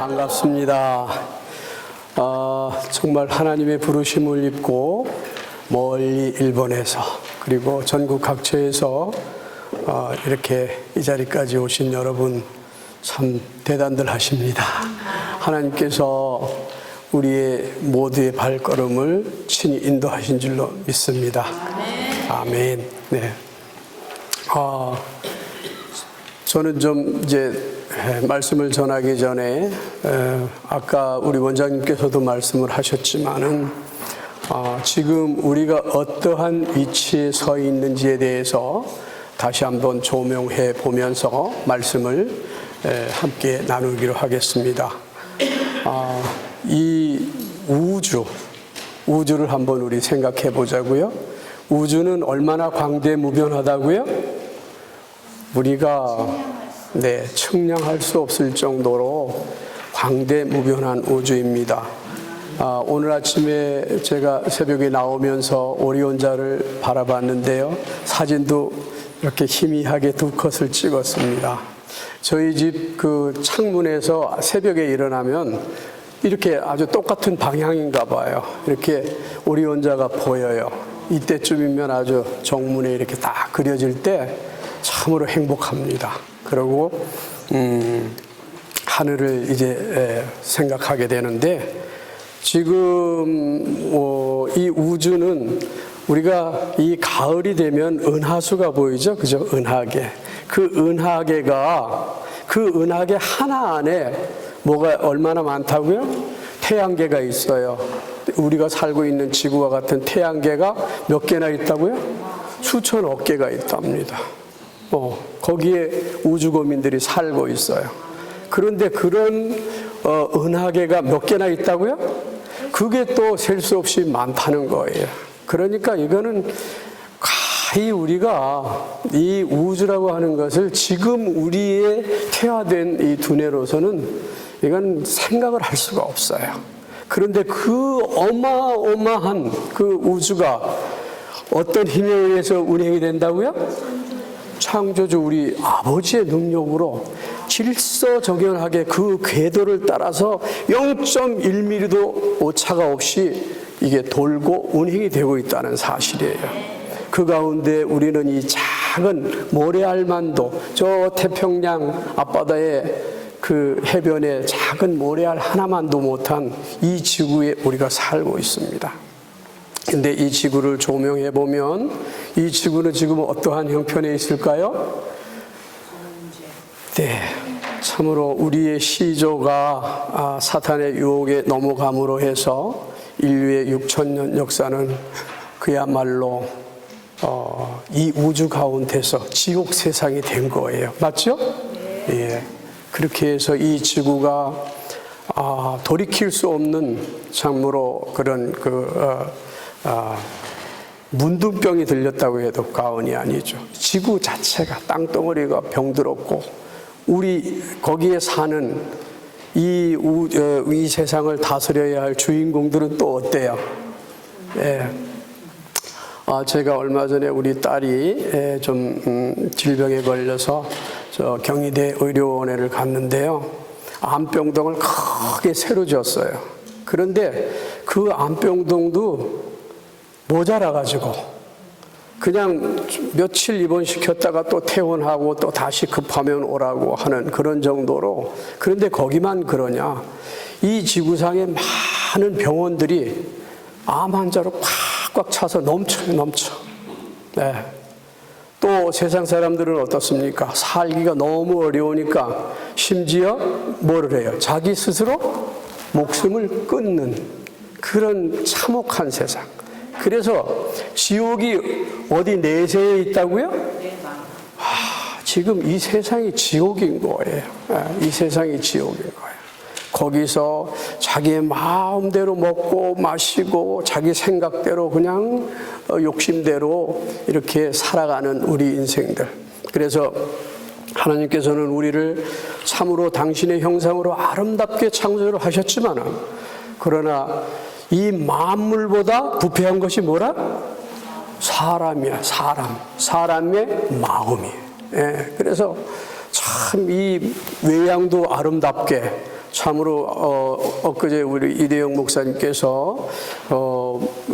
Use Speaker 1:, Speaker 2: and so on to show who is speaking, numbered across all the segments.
Speaker 1: 반갑습니다. 정말 하나님의 부르심을 입고 멀리 일본에서 그리고 전국 각처에서 이렇게 이 자리까지 오신 여러분 참 대단들 하십니다. 하나님께서 우리의 모두의 발걸음을 친히 인도하신 줄로 믿습니다. 아멘. 네. 저는 좀 이제 말씀을 전하기 전에 아까 우리 원장님께서도 말씀을 하셨지만은 지금 우리가 어떠한 위치에 서 있는지에 대해서 다시 한번 조명해 보면서 말씀을 함께 나누기로 하겠습니다. 이 우주를 한번 우리 생각해 보자고요. 우주는 얼마나 광대무변하다고요? 우리가 측량할 수 없을 정도로 광대무변한 우주입니다. 오늘 아침에 제가 새벽에 나오면서 오리온자를 바라봤는데요. 사진도 이렇게 희미하게 두 컷을 찍었습니다. 저희 집 그 창문에서 새벽에 일어나면 이렇게 아주 똑같은 방향인가 봐요. 이렇게 오리온자가 보여요. 이때쯤이면 아주 정문에 이렇게 딱 그려질 때 참으로 행복합니다. 그리고 하늘을 이제 생각하게 되는데 지금 이 우주는 우리가 이 가을이 되면 은하수가 보이죠, 그죠? 은하계. 그 은하계 하나 안에 뭐가 얼마나 많다고요? 태양계가 있어요. 우리가 살고 있는 지구와 같은 태양계가 몇 개나 있다고요? 수천억 개가 있답니다. 거기에 우주거민들이 살고 있어요. 그런데 그런 은하계가 몇 개나 있다고요? 그게 또 셀 수 없이 많다는 거예요. 그러니까 이거는 가히 우리가 이 우주라고 하는 것을 지금 우리의 태화된 이 두뇌로서는 이건 생각을 할 수가 없어요. 그런데 그 어마어마한 그 우주가 어떤 힘에 의해서 운행이 된다고요? 창조주 우리 아버지의 능력으로 질서정연하게 그 궤도를 따라서 0.1mm도 오차가 없이 이게 돌고 운행이 되고 있다는 사실이에요. 그 가운데 우리는 이 작은 모래알만도 저 태평양 앞바다의 그 해변에 작은 모래알 하나만도 못한 이 지구에 우리가 살고 있습니다. 근데 이 지구를 조명해 보면 이 지구는 지금 어떠한 형편에 있을까요? 네, 참으로 우리의 시조가 사탄의 유혹에 넘어감으로 해서 인류의 6천년 역사는 그야말로 이 우주 가운데서 지옥 세상이 된 거예요. 맞죠? 예. 그렇게 해서 이 지구가 돌이킬 수 없는 참으로 그런 문둥병이 들렸다고 해도 과언이 아니죠. 지구 자체가 땅덩어리가 병들었고 우리 거기에 사는 이 세상을 다스려야 할 주인공들은 또 어때요? 예. 제가 얼마 전에 우리 딸이 좀 질병에 걸려서 저 경희대 의료원에를 갔는데요. 암병동을 크게 새로 지었어요. 그런데 그 암병동도 모자라가지고 그냥 며칠 입원시켰다가 또 퇴원하고 또 다시 급하면 오라고 하는 그런 정도로. 그런데 거기만 그러냐? 이 지구상의 많은 병원들이 암 환자로 꽉꽉 차서 넘쳐요. 네. 또 세상 사람들은 어떻습니까? 살기가 너무 어려우니까 심지어 뭐를 해요? 자기 스스로 목숨을 끊는 그런 참혹한 세상. 그래서 지옥이 어디 내세에 있다고요? 지금 이 세상이 지옥인 거예요. 이 세상이 지옥인 거예요. 거기서 자기의 마음대로 먹고 마시고 자기 생각대로 그냥 욕심대로 이렇게 살아가는 우리 인생들. 그래서 하나님께서는 우리를 참으로 당신의 형상으로 아름답게 창조를 하셨지만 그러나 이 만물보다 부패한 것이 뭐라? 사람이야. 사람의 마음이에요. 예, 그래서 참 이 외양도 아름답게 참으로 엊그제 우리 이대영 목사님께서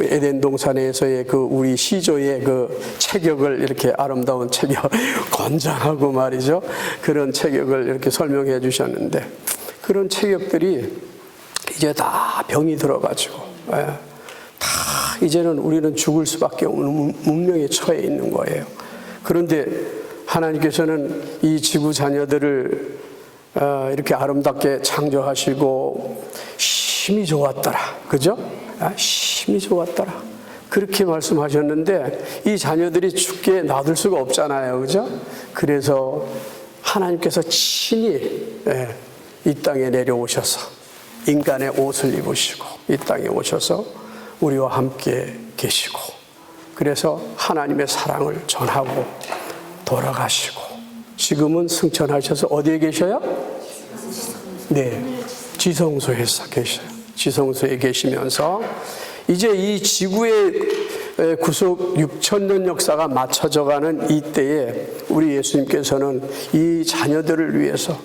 Speaker 1: 에덴 동산에서의 그 우리 시조의 그 체격을 이렇게 아름다운 체격, 건장하고 말이죠. 그런 체격을 이렇게 설명해 주셨는데, 그런 체격들이 이제 다 병이 들어가지고, 다 이제는 우리는 죽을 수밖에 없는 운명에 처해 있는 거예요. 그런데 하나님께서는 이 지구 자녀들을 이렇게 아름답게 창조하시고 심히 좋았더라, 그죠? 심히 좋았더라, 그렇게 말씀하셨는데 이 자녀들이 죽게 놔둘 수가 없잖아요, 그죠? 그래서 하나님께서 친히 이 땅에 내려오셔서 인간의 옷을 입으시고 이 땅에 오셔서 우리와 함께 계시고, 그래서 하나님의 사랑을 전하고 돌아가시고, 지금은 승천하셔서 어디에 계셔요? 네, 지성소에서 계셔요. 지성소에 계시면서 이제 이 지구의 구속 6,000년 역사가 맞춰져가는 이때에 우리 예수님께서는 이 자녀들을 위해서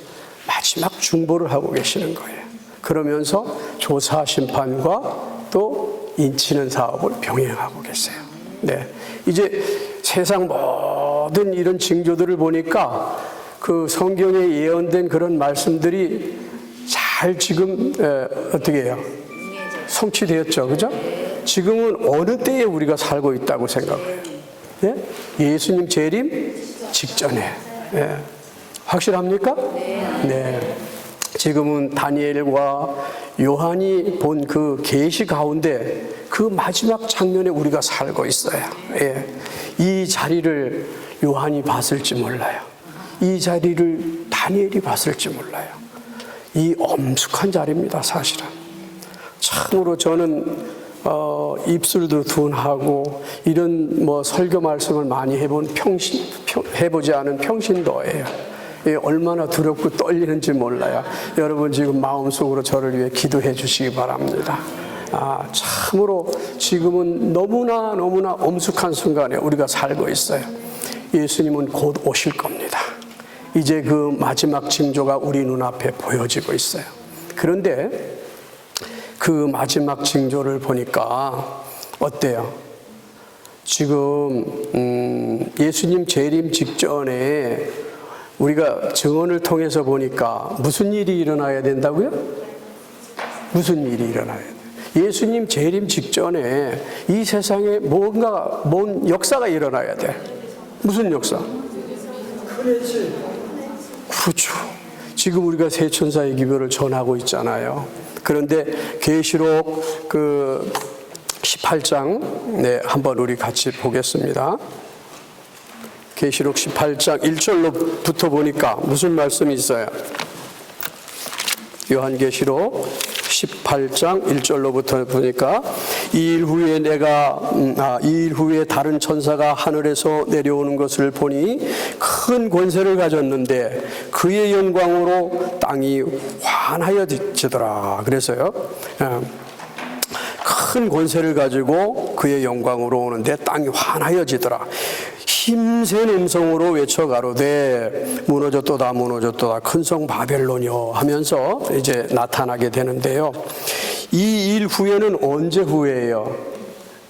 Speaker 1: 마지막 중보를 하고 계시는 거예요. 그러면서 조사 심판과 또 인치는 사업을 병행하고 계세요. 네, 이제 세상 모든 이런 징조들을 보니까 그 성경에 예언된 그런 말씀들이 잘 지금 어떻게 해요? 성취되었죠, 그죠? 지금은 어느 때에 우리가 살고 있다고 생각해요? 네? 예수님 재림 직전에. 네. 확실합니까? 네. 지금은 다니엘과 요한이 본 그 계시 가운데 그 마지막 장면에 우리가 살고 있어요. 예. 이 자리를 요한이 봤을지 몰라요. 이 자리를 다니엘이 봤을지 몰라요. 이 엄숙한 자리입니다, 사실은. 참으로 저는 입술도 둔하고 이런 설교 말씀을 많이 해보지 않은 평신도예요. 얼마나 두렵고 떨리는지 몰라요. 여러분 지금 마음속으로 저를 위해 기도해 주시기 바랍니다. 참으로 지금은 너무나 엄숙한 순간에 우리가 살고 있어요. 예수님은 곧 오실 겁니다. 이제 그 마지막 징조가 우리 눈앞에 보여지고 있어요. 그런데 그 마지막 징조를 보니까 어때요? 지금 예수님 재림 직전에 우리가 증언을 통해서 보니까 무슨 일이 일어나야 된다고요? 무슨 일이 일어나야 돼요? 예수님 재림 직전에 이 세상에 뭔 역사가 일어나야 돼. 무슨 역사? 그렇죠. 지금 우리가 세 천사의 기별을 전하고 있잖아요. 그런데 계시록 그 18장 한번 우리 같이 보겠습니다. 계시록 18장 1절로부터 보니까 무슨 말씀이 있어요? 요한계시록 18장 1절로부터 보니까 이 일 후에 다른 천사가 하늘에서 내려오는 것을 보니 큰 권세를 가졌는데 그의 영광으로 땅이 환하여지더라. 그래서요, 큰 권세를 가지고 그의 영광으로 오는데 땅이 환하여지더라. 힘센 음성으로 외쳐 가로되 무너졌도다 무너졌도다 큰 성 바벨론이여 하면서 이제 나타나게 되는데요. 이 일 후에는 언제 후에예요?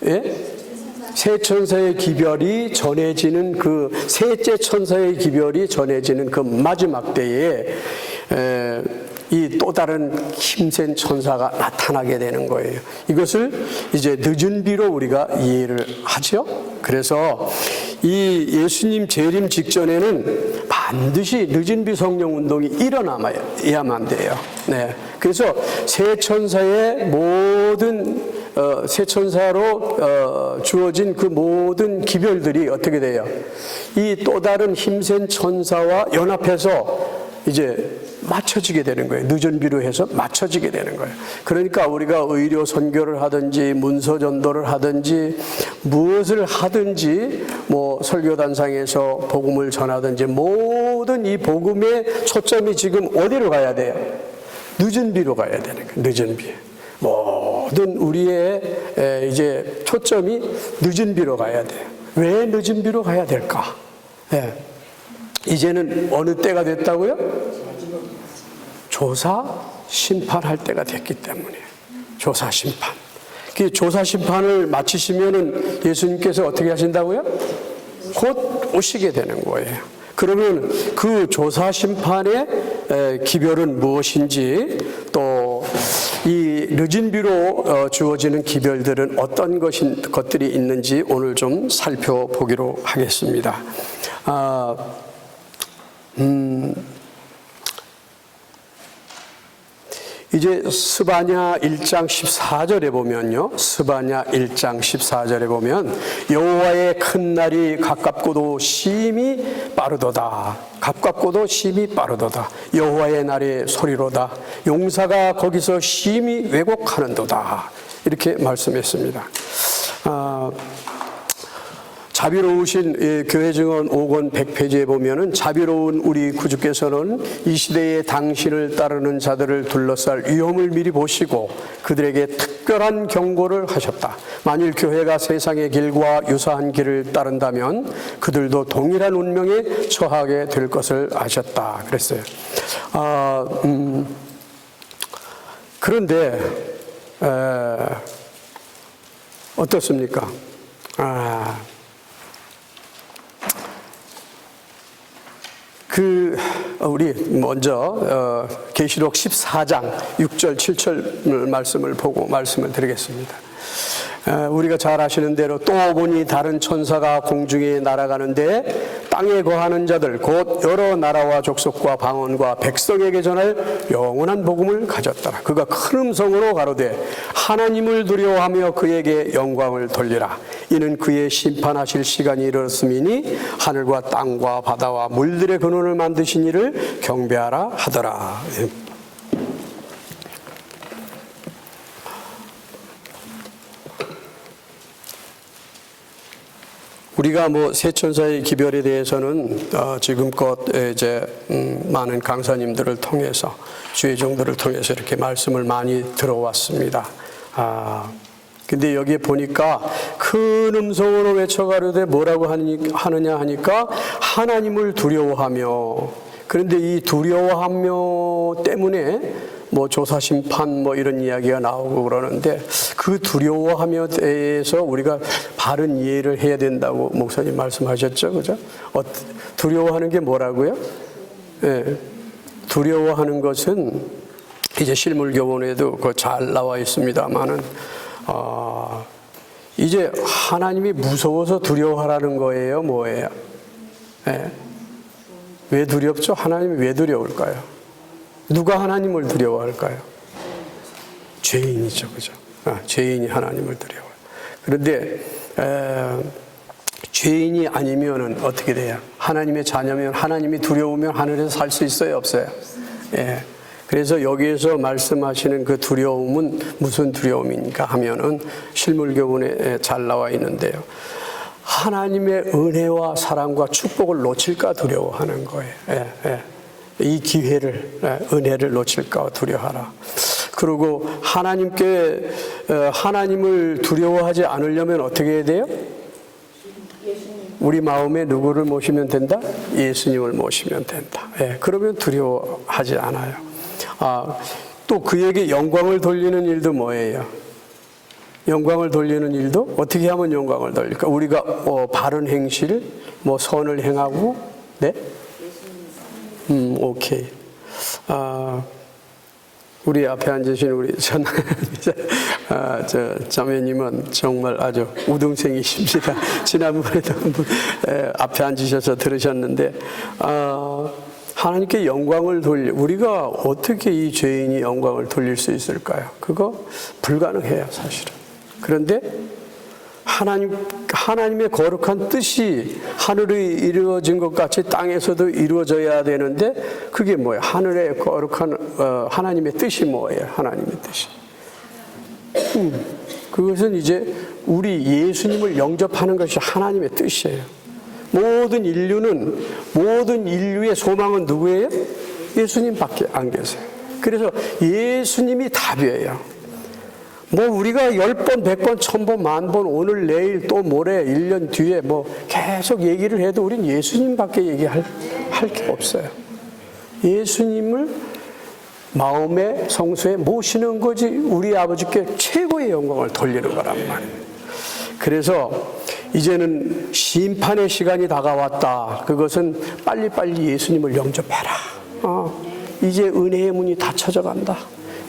Speaker 1: 예? 세 천사의 기별이 전해지는 그 셋째 천사의 기별이 전해지는 그 마지막 때에 이 또 다른 힘센 천사가 나타나게 되는 거예요. 이것을 이제 늦은 비로 우리가 이해를 하죠. 그래서 이 예수님 재림 직전에는 반드시 늦은 비 성령 운동이 일어나야만 돼요. 네. 그래서 세 천사의 모든 세 천사로 주어진 그 모든 기별들이 어떻게 돼요? 이 또 다른 힘센 천사와 연합해서 이제 맞춰지게 되는 거예요. 늦은 비로 해서 맞춰지게 되는 거예요. 그러니까 우리가 의료 선교를 하든지 문서 전도를 하든지 무엇을 하든지 설교단상에서 복음을 전하든지 모든 이 복음의 초점이 지금 어디로 가야 돼요? 늦은 비로 가야 되는 거예요. 늦은 비. 모든 우리의 이제 초점이 늦은 비로 가야 돼요. 왜 늦은 비로 가야 될까? 네. 이제는 어느 때가 됐다고요? 조사 심판할 때가 됐기 때문에 조사 심판. 그 조사 심판을 마치시면은 예수님께서 어떻게 하신다고요? 곧 오시게 되는 거예요. 그러면 그 조사 심판의 기별은 무엇인지, 또 이 늦은 비로 주어지는 기별들은 어떤 것들이 있는지 오늘 좀 살펴보기로 하겠습니다. 이제 스바냐 1장 14절에 보면요. 스바냐 1장 14절에 보면 여호와의 큰 날이 가깝고도 심히 빠르도다. 가깝고도 심히 빠르도다. 여호와의 날의 소리로다. 용사가 거기서 심히 왜곡하는도다. 이렇게 말씀했습니다. 자비로우신 교회 증언 5권 100페이지에 보면은 자비로운 우리 구주께서는 이 시대에 당신을 따르는 자들을 둘러쌀 위험을 미리 보시고 그들에게 특별한 경고를 하셨다. 만일 교회가 세상의 길과 유사한 길을 따른다면 그들도 동일한 운명에 처하게 될 것을 아셨다. 그랬어요. 그런데 어떻습니까? 우리 먼저 계시록 14장 6절 7절 말씀을 보고 말씀을 드리겠습니다. 우리가 잘 아시는 대로 또 보니 다른 천사가 공중에 날아가는데 땅에 거하는 자들 곧 여러 나라와 족속과 방언과 백성에게 전할 영원한 복음을 가졌더라. 그가 큰 음성으로 가로되 하나님을 두려워하며 그에게 영광을 돌리라. 이는 그의 심판하실 시간이 이르렀음이니 하늘과 땅과 바다와 물들의 근원을 만드신 이를 경배하라 하더라. 우리가 새 천사의 기별에 대해서는 지금껏 이제 많은 강사님들을 통해서 주의 종들을 통해서 이렇게 말씀을 많이 들어왔습니다. 근데 여기에 보니까 큰 음성으로 외쳐가로되 뭐라고 하느냐 하니까 하나님을 두려워하며, 그런데 이 두려워하며 때문에 조사 심판 이런 이야기가 나오고 그러는데 그 두려워하며 대해서 우리가 바른 이해를 해야 된다고 목사님 말씀하셨죠, 그죠? 두려워하는 게 뭐라고요? 예, 두려워하는 것은 이제 실물교본에도 잘 나와 있습니다만은 이제 하나님이 무서워서 두려워하라는 거예요, 뭐예요? 예. 왜 두렵죠? 하나님이 왜 두려울까요? 누가 하나님을 두려워할까요? 죄인이죠, 그죠? 죄인이 하나님을 두려워해요. 그런데 죄인이 아니면은 어떻게 돼요? 하나님의 자녀면, 하나님이 두려우면 하늘에서 살 수 있어요, 없어요? 예. 그래서 여기에서 말씀하시는 그 두려움은 무슨 두려움인가 하면은 실물교본에 잘 나와 있는데요. 하나님의 은혜와 사랑과 축복을 놓칠까 두려워하는 거예요. 예, 예. 이 기회를, 은혜를 놓칠까 두려워하라. 그리고 하나님을 두려워하지 않으려면 어떻게 해야 돼요? 우리 마음에 누구를 모시면 된다? 예수님을 모시면 된다. 예, 그러면 두려워하지 않아요. 또 그에게 영광을 돌리는 일도 뭐예요? 영광을 돌리는 일도 어떻게 하면 영광을 돌릴까? 우리가 바른 행실, 선을 행하고, 네? 오케이. 우리 앞에 앉으신 우리 자매님은 정말 아주 우등생이십니다. 지난번에도 앞에 앉으셔서 들으셨는데, 하나님께 영광을 우리가 어떻게 이 죄인이 영광을 돌릴 수 있을까요? 그거 불가능해요, 사실은. 그런데 하나님의 거룩한 뜻이 하늘에 이루어진 것 같이 땅에서도 이루어져야 되는데 그게 뭐예요? 하늘의 거룩한 하나님의 뜻이 뭐예요? 하나님의 뜻이. 그것은 이제 우리 예수님을 영접하는 것이 하나님의 뜻이에요. 모든 인류의 소망은 누구예요? 예수님밖에 안 계세요. 그래서 예수님이 답이에요. 우리가 10번, 100번, 1000번, 10,000번, 오늘, 내일, 또 모레, 1년 뒤에 계속 얘기를 해도 우린 예수님밖에 얘기할 게 없어요. 예수님을 마음의 성소에 모시는 것이 우리 아버지께 최고의 영광을 돌리는 거란 말이에요. 그래서 이제는 심판의 시간이 다가왔다. 그것은 빨리빨리 예수님을 영접해라. 이제 은혜의 문이 닫혀져 간다.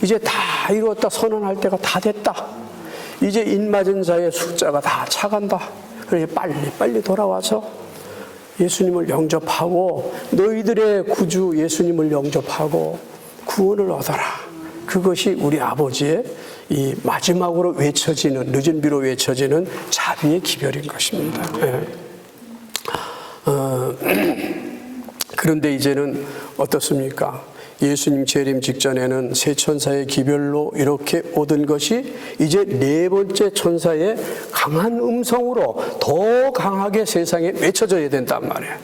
Speaker 1: 이제 다 이루었다. 선언할 때가 다 됐다. 이제 인맞은 자의 숫자가 다 차간다. 그래서 빨리 돌아와서 예수님을 영접하고 너희들의 구주 예수님을 영접하고 구원을 얻어라. 그것이 우리 아버지의 이 마지막으로 외쳐지는, 늦은 비로 외쳐지는 자비의 기별인 것입니다. 그런데 이제는 어떻습니까? 예수님 재림 직전에는 세 천사의 기별로 이렇게 오던 것이 이제 네 번째 천사의 강한 음성으로 더 강하게 세상에 외쳐져야 된단 말이에요.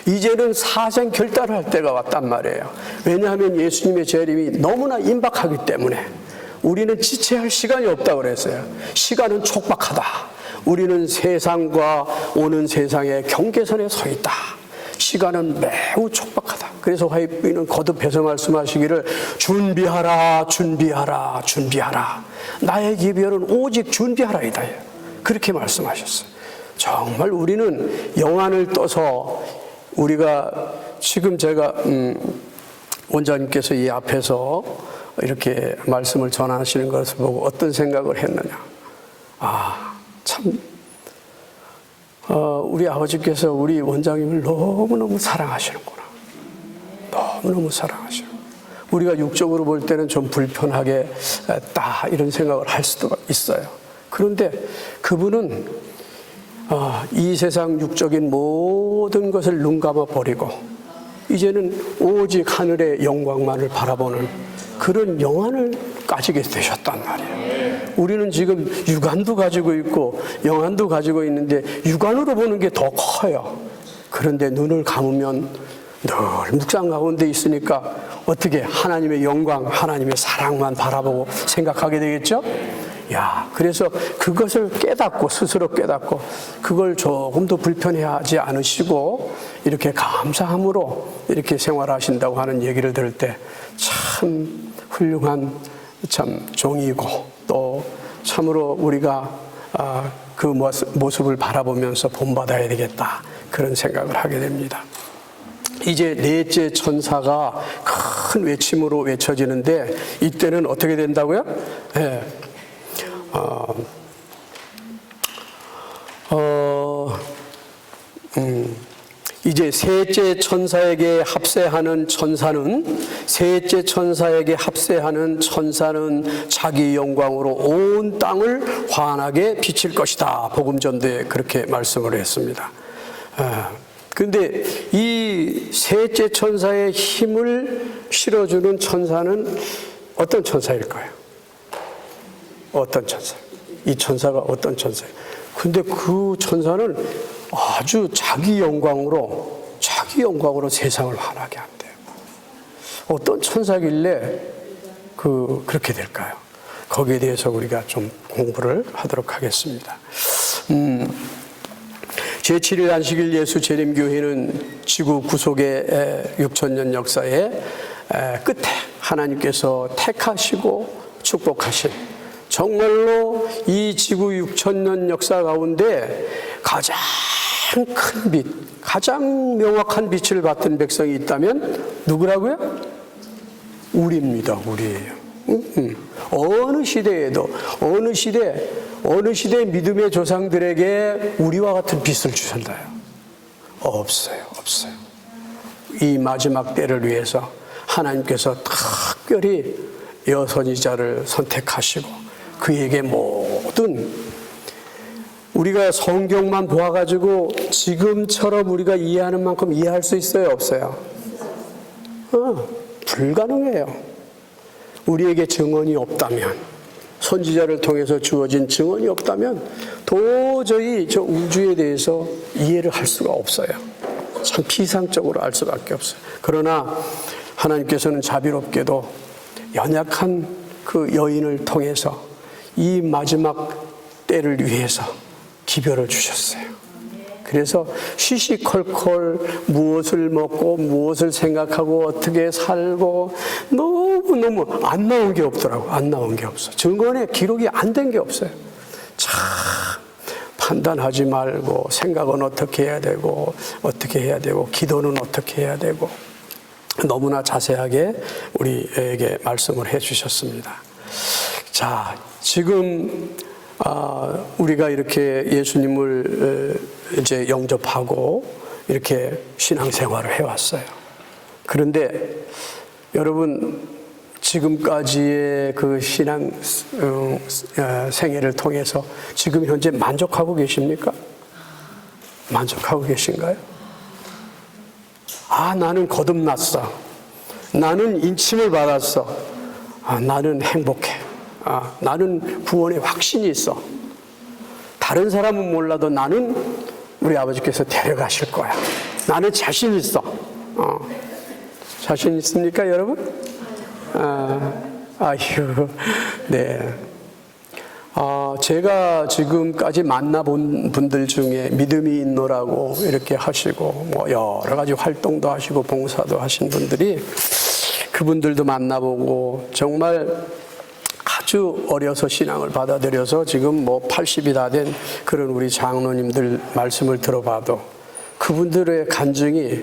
Speaker 1: 이제는 사생 결단을 할 때가 왔단 말이에요. 왜냐하면 예수님의 재림이 너무나 임박하기 때문에 우리는 지체할 시간이 없다고 그랬어요. 시간은 촉박하다. 우리는 세상과 오는 세상의 경계선에 서 있다. 시간은 매우 촉박하다. 그래서 화이부인은 거듭해서 말씀하시기를 준비하라, 준비하라, 준비하라. 나의 기별은 오직 준비하라이다. 그렇게 말씀하셨어요. 정말 우리는 영안을 떠서 우리가 지금 제가 원장님께서 이 앞에서 이렇게 말씀을 전하시는 것을 보고 어떤 생각을 했느냐. 참 우리 아버지께서 우리 원장님을 너무너무 사랑하시는구나. 너무너무 사랑하시는. 우리가 육적으로 볼 때는 좀 불편하겠다 이런 생각을 할 수도 있어요. 그런데 그분은 이 세상 육적인 모든 것을 눈 감아 버리고 이제는 오직 하늘의 영광만을 바라보는 그런 영안을 가지게 되셨단 말이에요. 우리는 지금 육안도 가지고 있고 영안도 가지고 있는데 육안으로 보는 게 더 커요. 그런데 눈을 감으면 늘 묵상 가운데 있으니까 어떻게 하나님의 영광, 하나님의 사랑만 바라보고 생각하게 되겠죠? 그래서 그것을 깨닫고 스스로 깨닫고 그걸 조금도 불편해하지 않으시고 이렇게 감사함으로 이렇게 생활하신다고 하는 얘기를 들을 때 참 훌륭한 참 종이고 또 참으로 우리가 그 모습을 바라보면서 본받아야 되겠다 그런 생각을 하게 됩니다. 이제 넷째 천사가 큰 외침으로 외쳐지는데 이때는 어떻게 된다고요? 이제 셋째 천사에게 합세하는 천사는 자기 영광으로 온 땅을 환하게 비칠 것이다. 복음전도에 그렇게 말씀을 했습니다. 그런데 이 셋째 천사의 힘을 실어주는 천사는 어떤 천사일까요? 어떤 천사? 이 천사가 어떤 천사예요? 근데 그 천사는 아주 자기 영광으로 세상을 환하게 한대요. 어떤 천사길래 그렇게 될까요? 거기에 대해서 우리가 좀 공부를 하도록 하겠습니다. 제7일 안식일 예수 재림교회는 지구 구속의 6,000년 역사의 끝에 하나님께서 택하시고 축복하신 정말로 이 지구 6,000년 역사 가운데 가장 큰 빛, 가장 명확한 빛을 받은 백성이 있다면 누구라고요? 우리입니다. 우리예요. 어느 시대에도 어느 시대 믿음의 조상들에게 우리와 같은 빛을 주셨나요? 없어요. 이 마지막 때를 위해서 하나님께서 특별히 여선지자를 선택하시고 그에게 모든 우리가 성경만 보아가지고 지금처럼 우리가 이해하는 만큼 이해할 수 있어요? 없어요? 불가능해요. 우리에게 증언이 없다면, 선지자를 통해서 주어진 증언이 없다면 도저히 저 우주에 대해서 이해를 할 수가 없어요. 참 피상적으로 알 수밖에 없어요. 그러나 하나님께서는 자비롭게도 연약한 그 여인을 통해서 이 마지막 때를 위해서 기별을 주셨어요. 그래서 시시콜콜 무엇을 먹고 무엇을 생각하고 어떻게 살고 너무 너무 안 나온 게 없더라고. 안 나온 게 없어. 증언에 기록이 안 된 게 없어요. 참 판단하지 말고 생각은 어떻게 해야 되고 어떻게 해야 되고 기도는 어떻게 해야 되고 너무나 자세하게 우리에게 말씀을 해 주셨습니다. 자, 지금 우리가 이렇게 예수님을 이제 영접하고 이렇게 신앙생활을 해왔어요. 그런데 여러분 지금까지의 그 신앙 생애를 통해서 지금 현재 만족하고 계십니까? 만족하고 계신가요? 나는 거듭났어. 나는 인침을 받았어. 나는 행복해. 나는 구원의 확신이 있어. 다른 사람은 몰라도 나는 우리 아버지께서 데려가실 거야. 나는 자신 있어. 자신 있습니까, 여러분? 네. 제가 지금까지 만나본 분들 중에 믿음이 있노라고 이렇게 하시고, 여러 가지 활동도 하시고, 봉사도 하신 분들이 그분들도 만나보고, 정말 아주 어려서 신앙을 받아들여서 지금 80이 다 된 그런 우리 장로님들 말씀을 들어봐도 그분들의 간증이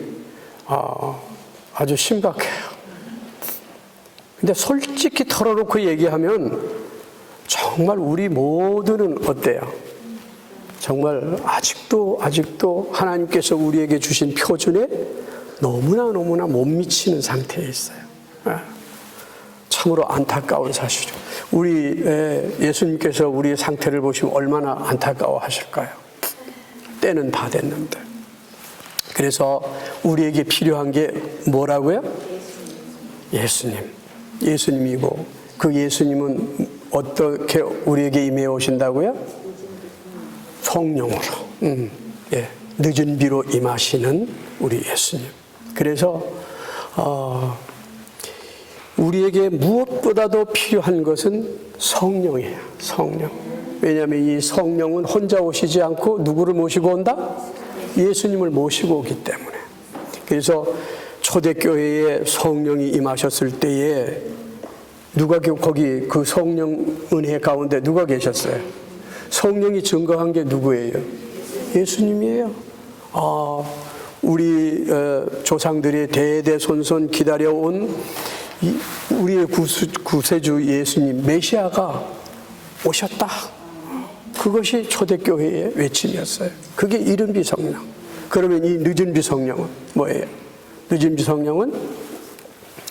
Speaker 1: 아주 심각해요. 근데 솔직히 털어놓고 얘기하면 정말 우리 모두는 어때요? 정말 아직도 하나님께서 우리에게 주신 표준에 너무나 못 미치는 상태에 있어요. 참으로 안타까운 사실이죠. 우리 예수님께서 우리의 상태를 보시면 얼마나 안타까워 하실까요? 때는 다 됐는데. 그래서 우리에게 필요한 게 뭐라고요? 예수님이고, 그 예수님은 어떻게 우리에게 임해 오신다고요? 성령으로. 늦은 비로 임하시는 우리 예수님. 그래서 우리에게 무엇보다도 필요한 것은 성령이에요. 성령. 왜냐하면 이 성령은 혼자 오시지 않고 누구를 모시고 온다? 예수님을 모시고 오기 때문에. 그래서 초대교회에 성령이 임하셨을 때에 누가 거기 그 성령 은혜 가운데 누가 계셨어요? 성령이 증거한 게 누구예요? 예수님이에요. 우리 조상들이 대대손손 기다려온 우리의 구세주 예수님 메시아가 오셨다. 그것이 초대교회의 외침이었어요. 그게 이른비 성령. 그러면 이 늦은비 성령은 뭐예요? 늦은비 성령은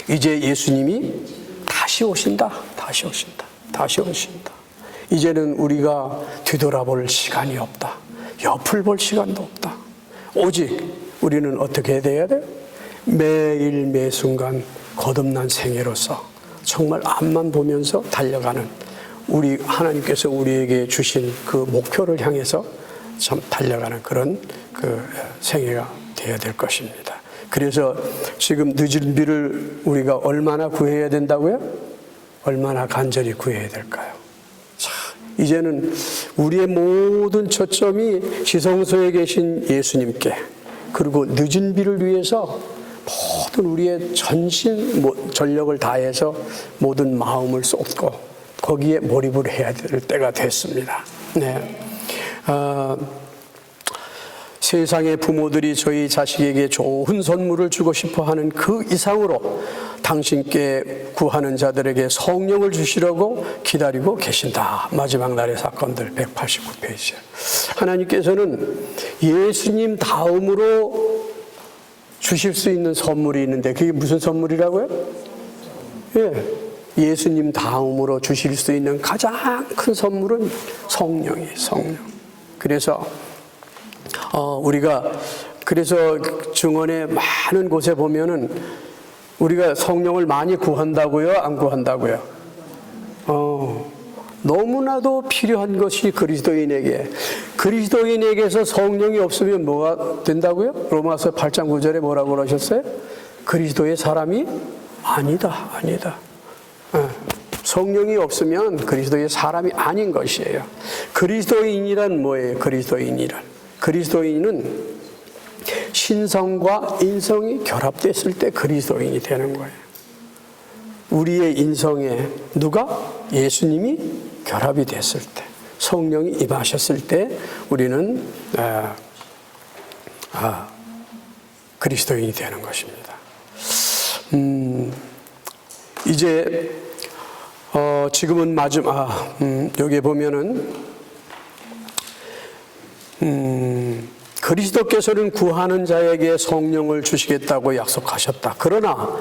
Speaker 1: 이제 예수님이 다시 오신다. 이제는 우리가 뒤돌아볼 시간이 없다. 옆을 볼 시간도 없다. 오직 우리는 어떻게 돼야 돼요? 매일 매순간 거듭난 생애로서 정말 앞만 보면서 달려가는 우리 하나님께서 우리에게 주신 그 목표를 향해서 참 달려가는 그런 그 생애가 되어야 될 것입니다. 그래서 지금 늦은 비를 우리가 얼마나 구해야 된다고요? 얼마나 간절히 구해야 될까요? 자, 이제는 우리의 모든 초점이 지성소에 계신 예수님께, 그리고 늦은 비를 위해서 모든 우리의 전신 전력을 다해서 모든 마음을 쏟고 거기에 몰입을 해야 될 때가 됐습니다. 네. 세상의 부모들이 저희 자식에게 좋은 선물을 주고 싶어 하는 그 이상으로 당신께 구하는 자들에게 성령을 주시려고 기다리고 계신다. 마지막 날의 사건들 189페이지. 하나님께서는 예수님 다음으로 주실 수 있는 선물이 있는데 그게 무슨 선물이라고요? 예수님 다음으로 주실 수 있는 가장 큰 선물은 성령이에요. 성령. 그래서 우리가 그래서 증언의 많은 곳에 보면은 우리가 성령을 많이 구한다고요? 안 구한다고요? 너무나도 필요한 것이 그리스도인에게서 성령이 없으면 뭐가 된다고요? 로마서 8장 9절에 뭐라고 그러셨어요? 그리스도의 사람이 아니다. 성령이 없으면 그리스도의 사람이 아닌 것이에요. 그리스도인이란 뭐예요? 그리스도인은 신성과 인성이 결합됐을 때 그리스도인이 되는 거예요. 우리의 인성에 누가? 예수님이 결합이 됐을 때, 성령이 임하셨을 때 우리는 그리스도인이 되는 것입니다. 이제 지금은 마지막 여기에 보면은 그리스도께서는 구하는 자에게 성령을 주시겠다고 약속하셨다. 그러나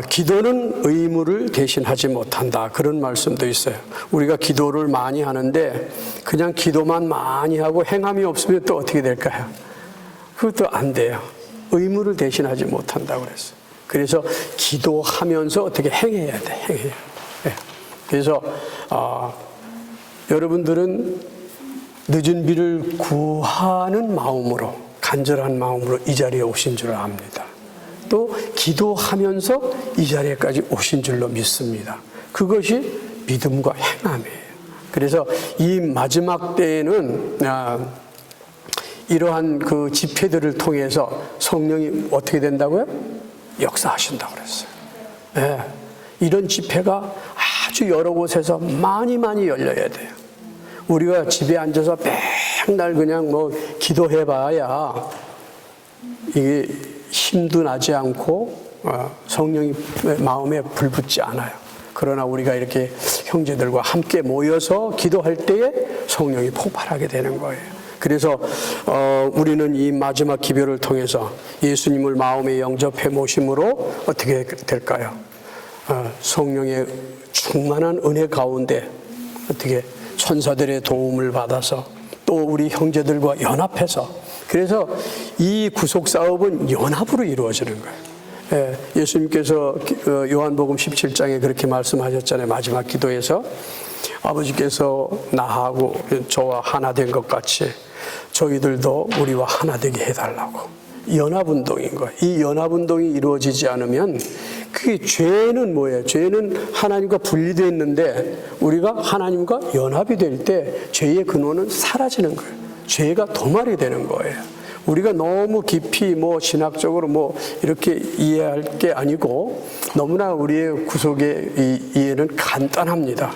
Speaker 1: 기도는 의무를 대신하지 못한다. 그런 말씀도 있어요. 우리가 기도를 많이 하는데 그냥 기도만 많이 하고 행함이 없으면 또 어떻게 될까요? 그것도 안 돼요. 의무를 대신하지 못한다고 그랬어요. 그래서 기도하면서 어떻게 행해야 돼. 행해야 돼. 그래서 여러분들은 늦은 비를 구하는 마음으로, 간절한 마음으로 이 자리에 오신 줄 압니다. 또 기도하면서 이 자리에까지 오신 줄로 믿습니다. 그것이 믿음과 행함이에요. 그래서 이 마지막 때에는 이러한 그 집회들을 통해서 성령이 어떻게 된다고요? 역사하신다고 그랬어요. 네. 이런 집회가 아주 여러 곳에서 많이 열려야 돼요. 우리가 집에 앉아서 맨날 그냥 뭐 기도해봐야 이게 힘도 나지 않고 성령이 마음에 불붙지 않아요. 그러나 우리가 이렇게 형제들과 함께 모여서 기도할 때에 성령이 폭발하게 되는 거예요. 그래서 우리는 이 마지막 기별을 통해서 예수님을 마음에 영접해 모심으로 어떻게 될까요? 성령의 충만한 은혜 가운데 어떻게 천사들의 도움을 받아서 또 우리 형제들과 연합해서, 그래서 이 구속사업은 연합으로 이루어지는 거예요. 예수님께서 요한복음 17장에 그렇게 말씀하셨잖아요. 마지막 기도에서 아버지께서 나하고 저와 하나 된 것 같이 저희들도 우리와 하나 되게 해달라고. 연합운동인 거예요. 이 연합운동이 이루어지지 않으면 그게 죄는 뭐예요? 죄는 하나님과 분리되어 있는데 우리가 하나님과 연합이 될 때 죄의 근원은 사라지는 거예요. 죄가 도말이 되는 거예요. 우리가 너무 깊이 뭐 신학적으로 뭐 이렇게 이해할 게 아니고 너무나 우리의 구속의 이해는 간단합니다.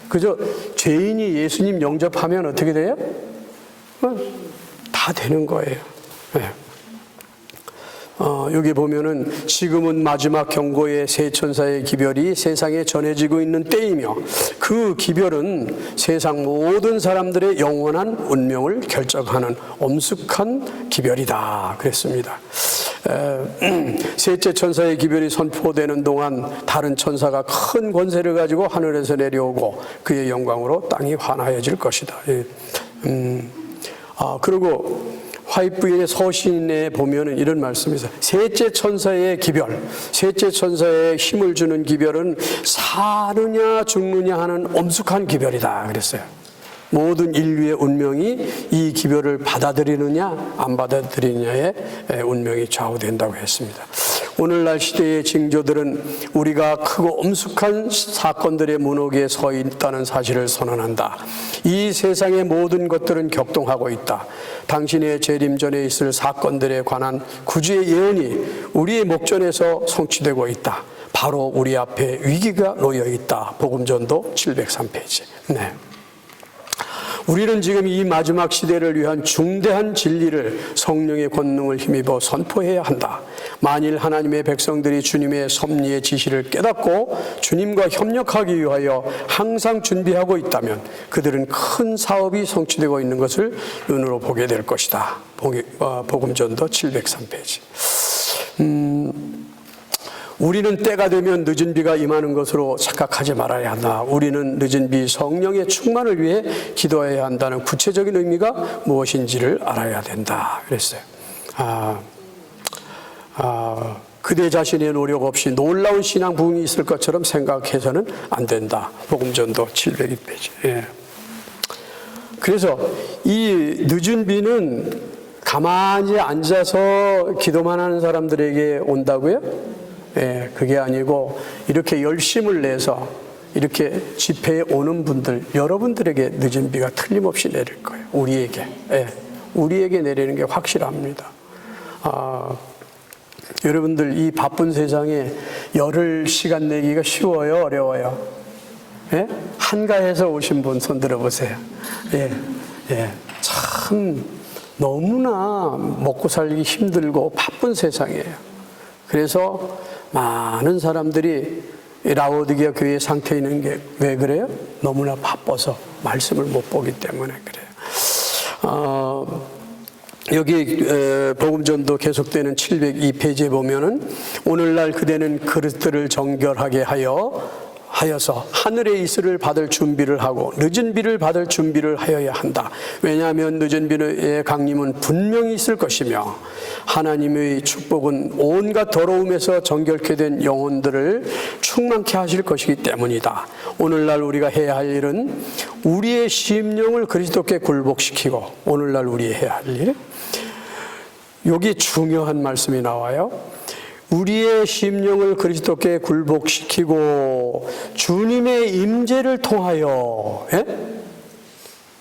Speaker 1: 그저 죄인이 예수님 영접하면 어떻게 돼요? 다 되는 거예요. 네. 여기 보면은 지금은 마지막 경고의 세 천사의 기별이 세상에 전해지고 있는 때이며 그 기별은 세상 모든 사람들의 영원한 운명을 결정하는 엄숙한 기별이다 그랬습니다. 셋째 천사의 기별이 선포되는 동안 다른 천사가 큰 권세를 가지고 하늘에서 내려오고 그의 영광으로 땅이 환하여질 것이다. 그리고 화이트부인의 서신에 보면은 이런 말씀이 있어요. 셋째 천사의 기별, 셋째 천사의 힘을 주는 기별은 사느냐 죽느냐 하는 엄숙한 기별이다 그랬어요. 모든 인류의 운명이 이 기별을 받아들이느냐 안 받아들이느냐에 운명이 좌우된다고 했습니다. 오늘날 시대의 징조들은 우리가 크고 엄숙한 사건들의 문호기에 서 있다는 사실을 선언한다. 이 세상의 모든 것들은 격동하고 있다. 당신의 재림 전에 있을 사건들에 관한 구주의 예언이 우리의 목전에서 성취되고 있다. 바로 우리 앞에 위기가 놓여 있다. 복음전도 703페이지. 네. 우리는 지금 이 마지막 시대를 위한 중대한 진리를 성령의 권능을 힘입어 선포해야 한다. 만일 하나님의 백성들이 주님의 섭리의 지시를 깨닫고 주님과 협력하기 위하여 항상 준비하고 있다면 그들은 큰 사업이 성취되고 있는 것을 눈으로 보게 될 것이다. 복음전도 703페이지. 우리는 때가 되면 늦은 비가 임하는 것으로 착각하지 말아야 한다. 우리는 늦은 비 성령의 충만을 위해 기도해야 한다는 구체적인 의미가 무엇인지를 알아야 된다. 그랬어요. 그대 자신의 노력 없이 놀라운 신앙 부흥이 있을 것처럼 생각해서는 안 된다. 복음전도 702페이지. 예. 그래서 이 늦은 비는 가만히 앉아서 기도만 하는 사람들에게 온다고요? 예, 그게 아니고 이렇게 열심을 내서 이렇게 집회에 오는 분들, 여러분들에게 늦은 비가 틀림없이 내릴 거예요. 우리에게. 예, 우리에게 내리는 게 확실합니다. 여러분들 이 바쁜 세상에 열흘 시간 내기가 쉬워요, 어려워요? 예? 한가해서 오신 분 손 들어보세요. 예, 예. 참 너무나 먹고 살기 힘들고 바쁜 세상이에요. 그래서 많은 사람들이 라오디게아 교회 상태에 있는 게 왜 그래요? 너무나 바빠서 말씀을 못 보기 때문에 그래요. 여기 복음전도 계속되는 702페이지에 보면은 오늘날 그대는 그릇들을 정결하게 하여서 하늘의 이슬을 받을 준비를 하고 늦은 비를 받을 준비를 하여야 한다. 왜냐하면 늦은 비의 강림은 분명히 있을 것이며 하나님의 축복은 온갖 더러움에서 정결케 된 영혼들을 충만케 하실 것이기 때문이다. 오늘날 우리가 해야 할 일은 우리의 심령을 그리스도께 굴복시키고 오늘날 우리 해야 할 일, 여기 중요한 말씀이 나와요. 우리의 심령을 그리스도께 굴복시키고 주님의 임재를 통하여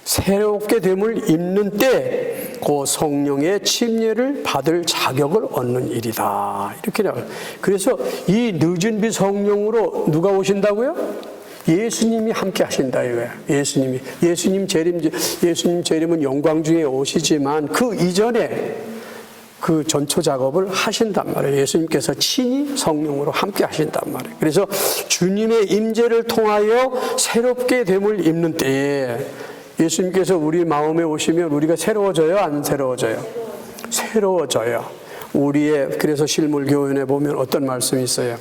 Speaker 1: 새롭게 됨을 입는 때 그 성령의 침례를 받을 자격을 얻는 일이다. 이렇게 나와요. 그래서 이 늦은 비 성령으로 누가 오신다고요? 예수님이 함께 하신다 이거예요. 예수님 재림은 영광 중에 오시지만 그 이전에 그 전초 작업을 하신단 말이에요. 예수님께서 친히 성령으로 함께 하신단 말이에요. 그래서 주님의 임재를 통하여 새롭게 됨을 입는 때에 예수님께서 우리 마음에 오시면 우리가 새로워져요? 안 새로워져요? 새로워져요. 그래서 실물교훈에 보면 어떤 말씀이 있어요?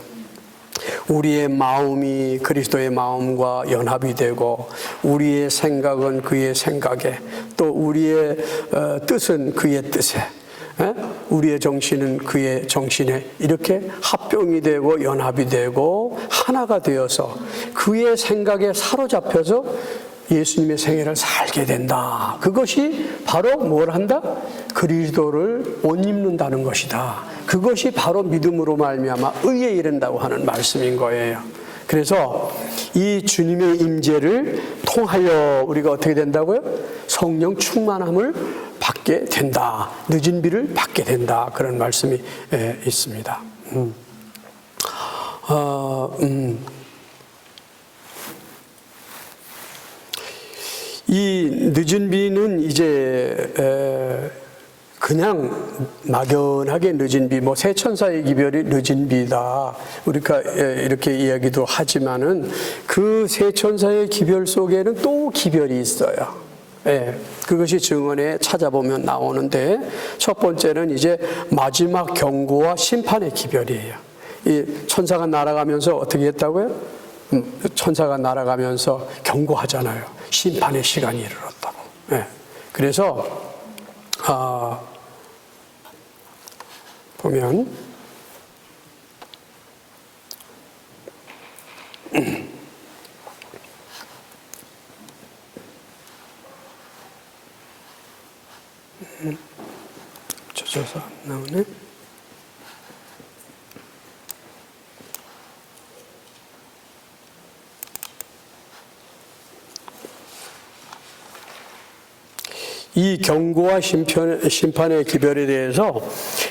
Speaker 1: 우리의 마음이 그리스도의 마음과 연합이 되고 우리의 생각은 그의 생각에 또 우리의 뜻은 그의 뜻에 우리의 정신은 그의 정신에 이렇게 합병이 되고 연합이 되고 하나가 되어서 그의 생각에 사로잡혀서 예수님의 생애를 살게 된다. 그것이 바로 뭘 한다? 그리스도를 옷 입는다는 것이다. 그것이 바로 믿음으로 말미암아 의에 이른다고 하는 말씀인 거예요. 그래서 이 주님의 임재를 통하여 우리가 어떻게 된다고요? 성령 충만함을 받게 된다. 늦은 비를 받게 된다. 그런 말씀이 있습니다. 이 늦은 비는 이제 그냥 막연하게 늦은 비, 새 천사의 기별이 늦은 비다. 우리가 이렇게 이야기도 하지만은 그 새 천사의 기별 속에는 또 기별이 있어요. 그것이 증언에 찾아보면 나오는데 첫 번째는 이제 마지막 경고와 심판의 기별이에요. 이 천사가 날아가면서 어떻게 했다고요? 천사가 날아가면서 경고하잖아요. 심판의 시간이 이르렀다고. 그래서 보면 젖어서 안 나오네. 이 경고와 심판의 기별에 대해서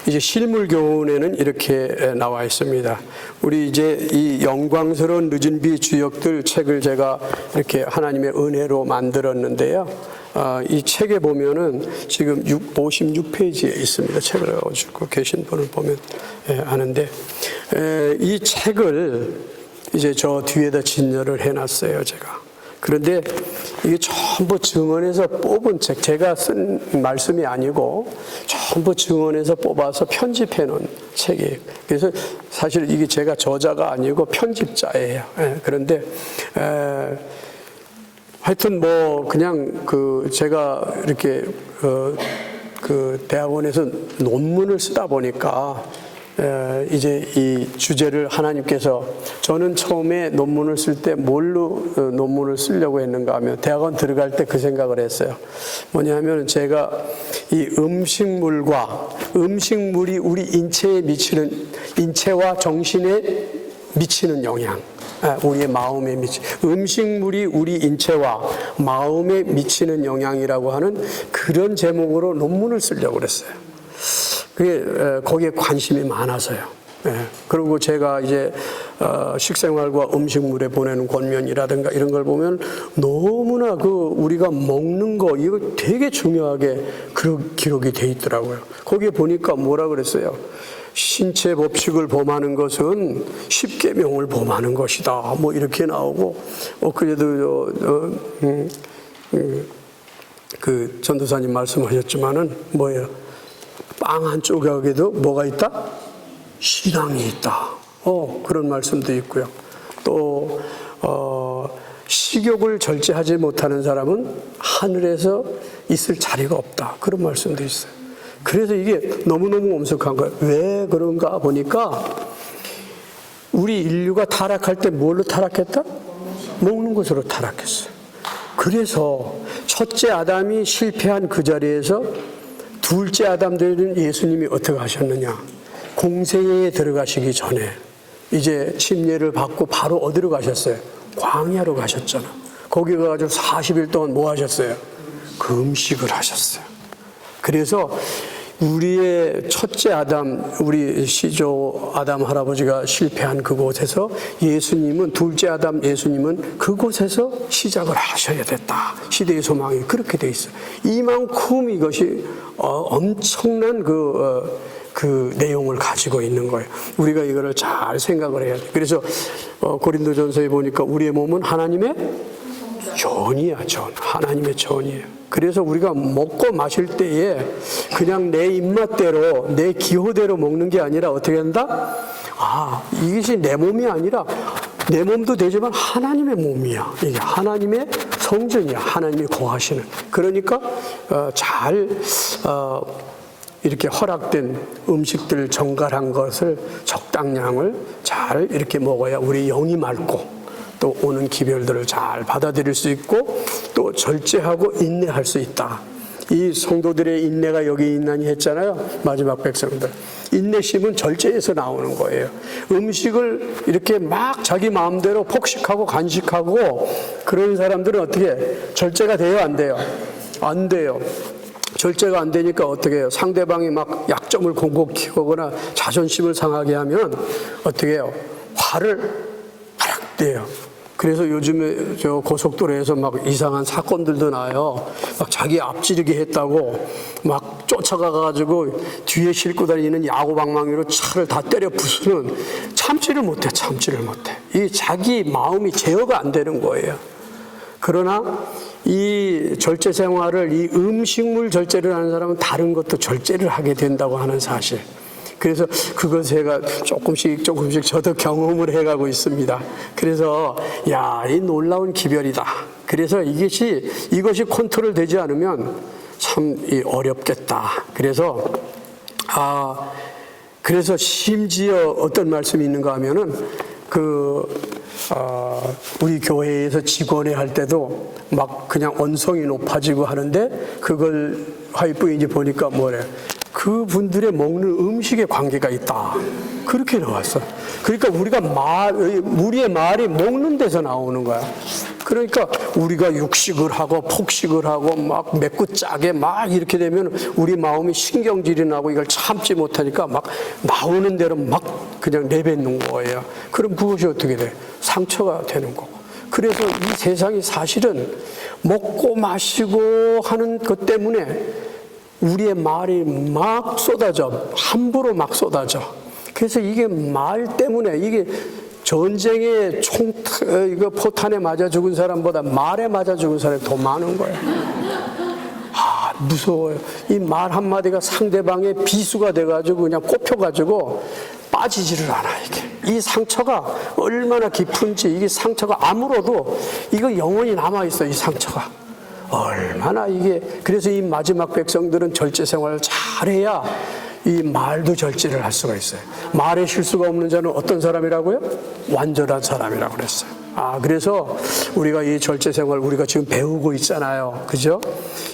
Speaker 1: 이제 실물 교훈에는 이렇게 나와 있습니다. 우리 이제 이 영광스러운 늦은 비 주역들 책을 제가 이렇게 하나님의 은혜로 만들었는데요. 이 책에 보면은 지금 56페이지에 있습니다. 책을 가지고 계신 분을 보면 아는데 이 책을 이제 저 뒤에다 진열을 해놨어요, 제가. 그런데 이게 전부 증언에서 뽑은 책, 제가 쓴 말씀이 아니고 전부 증언에서 뽑아서 편집해 놓은 책이에요. 그래서 사실 이게 제가 저자가 아니고 편집자예요. 그런데 하여튼 그냥 제가 이렇게 그 대학원에서 논문을 쓰다 보니까 이제 이 주제를 하나님께서, 저는 처음에 논문을 쓸 때 뭘로 논문을 쓰려고 했는가 하면 대학원 들어갈 때 그 생각을 했어요. 뭐냐면 제가 이 음식물이 우리 인체와 정신에 미치는 영향, 우리의 마음에 음식물이 우리 인체와 마음에 미치는 영향이라고 하는 그런 제목으로 논문을 쓰려고 그랬어요. 그게 거기에 관심이 많아서요. 그리고 제가 이제 식생활과 음식물에 보내는 권면이라든가 이런 걸 보면 너무나 우리가 먹는 거 이거 되게 중요하게 기록이 돼 있더라고요. 거기에 보니까 뭐라 그랬어요? 신체 법칙을 범하는 것은 십계명을 범하는 것이다. 뭐 이렇게 나오고 그래도 그 전도사님 말씀하셨지만은 뭐예요? 빵 한 조각에도 뭐가 있다? 신앙이 있다. 그런 말씀도 있고요. 또 식욕을 절제하지 못하는 사람은 하늘에서 있을 자리가 없다. 그런 말씀도 있어요. 그래서 이게 너무너무 엄숙한 거예요. 왜 그런가 보니까 우리 인류가 타락할 때 뭘로 타락했다? 먹는 것으로 타락했어요. 그래서 첫째 아담이 실패한 그 자리에서 둘째 아담 되는 예수님이 어떻게 하셨느냐? 공생애에 들어가시기 전에 이제 침례를 받고 바로 어디로 가셨어요? 광야로 가셨잖아. 거기 가가지고 40일 동안 뭐 하셨어요? 금식을 하셨어요. 그래서 우리의 첫째 아담, 우리 시조 아담 할아버지가 실패한 그곳에서 예수님은, 둘째 아담 예수님은 그곳에서 시작을 하셔야 됐다. 시대의 소망이 그렇게 돼 있어요. 이만큼 이것이 엄청난 그 내용을 가지고 있는 거예요. 우리가 이거를 잘 생각을 해야 돼요. 그래서 고린도전서에 보니까 우리의 몸은 하나님의 전이야, 전. 하나님의 전이에요. 그래서 우리가 먹고 마실 때에 그냥 내 입맛대로, 내 기호대로 먹는 게 아니라 어떻게 한다? 이것이 내 몸이 아니라 내 몸도 되지만 하나님의 몸이야. 이게 하나님의 성전이야. 하나님이 거하시는. 그러니까 이렇게 허락된 음식들 정갈한 것을 적당량을 잘 이렇게 먹어야 우리 영이 맑고 또 오는 기별들을 잘 받아들일 수 있고 또 절제하고 인내할 수 있다. 이 성도들의 인내가 여기 있나니 했잖아요. 마지막 백성들. 인내심은 절제에서 나오는 거예요. 음식을 이렇게 막 자기 마음대로 폭식하고 간식하고 그런 사람들은 어떻게 절제가 돼요? 안 돼요? 안 돼요. 절제가 안 되니까 어떻게 해요? 상대방이 막 약점을 공격하거나 자존심을 상하게 하면 어떻게 해요? 화를 팍 내요. 그래서 요즘에 저 고속도로에서 막 이상한 사건들도 나요. 막 자기 앞지르기 했다고 막 쫓아가가지고 뒤에 싣고 다니는 야구방망이로 차를 다 때려 부수는 참지를 못해. 이 자기 마음이 제어가 안 되는 거예요. 그러나 이 절제 생활을, 이 음식물 절제를 하는 사람은 다른 것도 절제를 하게 된다고 하는 사실. 그래서 그것 제가 조금씩 저도 경험을 해가고 있습니다. 그래서 이 놀라운 기별이다. 그래서 이것이 컨트롤 되지 않으면 참 어렵겠다. 그래서 심지어 어떤 말씀이 있는가 하면은 우리 교회에서 직원회 할 때도 막 그냥 언성이 높아지고 하는데 그걸 화이프인지 보니까 뭐래? 그분들의 먹는 음식에 관계가 있다. 그렇게 나왔어. 그러니까 우리의 말이 먹는 데서 나오는 거야. 그러니까 우리가 육식을 하고 폭식을 하고 막 맵고 짜게 막 이렇게 되면 우리 마음이 신경질이 나고 이걸 참지 못하니까 막 나오는 대로 막 그냥 내뱉는 거예요. 그럼 그것이 어떻게 돼? 상처가 되는 거고. 그래서 이 세상이 사실은 먹고 마시고 하는 것 때문에 우리의 말이 막 쏟아져. 함부로 막 쏟아져. 그래서 이게 말 때문에 이게 전쟁에 포탄에 맞아 죽은 사람보다 말에 맞아 죽은 사람이 더 많은 거예요. 무서워요. 이 말 한마디가 상대방의 비수가 돼가지고 그냥 꼽혀가지고 빠지지를 않아, 이게. 이 상처가 얼마나 깊은지, 이게 상처가 아물어도 이거 영원히 남아있어, 이 상처가. 얼마나 이게. 그래서 이 마지막 백성들은 절제 생활을 잘해야 이 말도 절제를 할 수가 있어요. 말에 실수가 없는 자는 어떤 사람이라고요? 완전한 사람이라고 그랬어요. 그래서 우리가 이 절제 생활 우리가 지금 배우고 있잖아요. 그죠?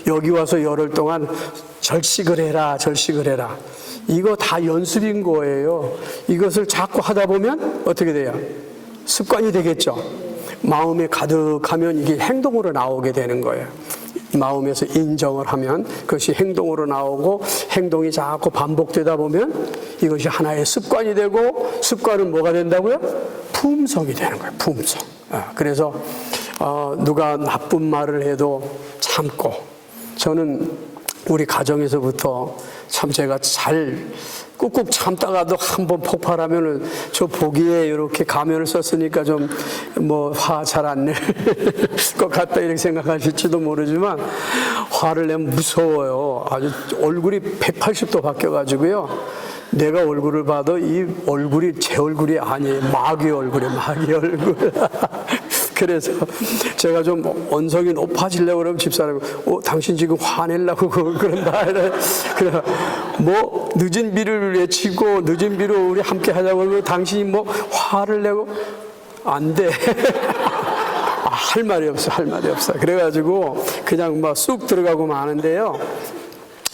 Speaker 1: 여기 와서 열흘 동안 절식을 해라. 이거 다 연습인 거예요. 이것을 자꾸 하다 보면 어떻게 돼요? 습관이 되겠죠. 마음에 가득하면 이게 행동으로 나오게 되는 거예요. 마음에서 인정을 하면 그것이 행동으로 나오고 행동이 자꾸 반복되다 보면 이것이 하나의 습관이 되고 습관은 뭐가 된다고요? 품성이 되는 거예요. 품성. 그래서 누가 나쁜 말을 해도 참고, 저는 우리 가정에서부터 참 제가 잘 꾹꾹 참다가도 한번 폭발하면은 저 보기에 이렇게 가면을 썼으니까 좀 뭐 화 잘 안 낼 것 같다 이렇게 생각하실지도 모르지만 화를 내면 무서워요. 아주 얼굴이 180도 바뀌어가지고요. 내가 얼굴을 봐도 이 얼굴이 제 얼굴이 아니에요. 마귀 얼굴이에요. 마귀 얼굴. 그래서 제가 좀 언성이 높아지려고 그러면 집사람이 당신 지금 화내려고 그런다. 그래 뭐 늦은 비를 외치고 늦은 비로 우리 함께 하자고 그러면 당신이 뭐 화를 내고 안 돼. 할 말이 없어. 할 말이 없어. 그래가지고 그냥 막 쑥 들어가고 마는데요.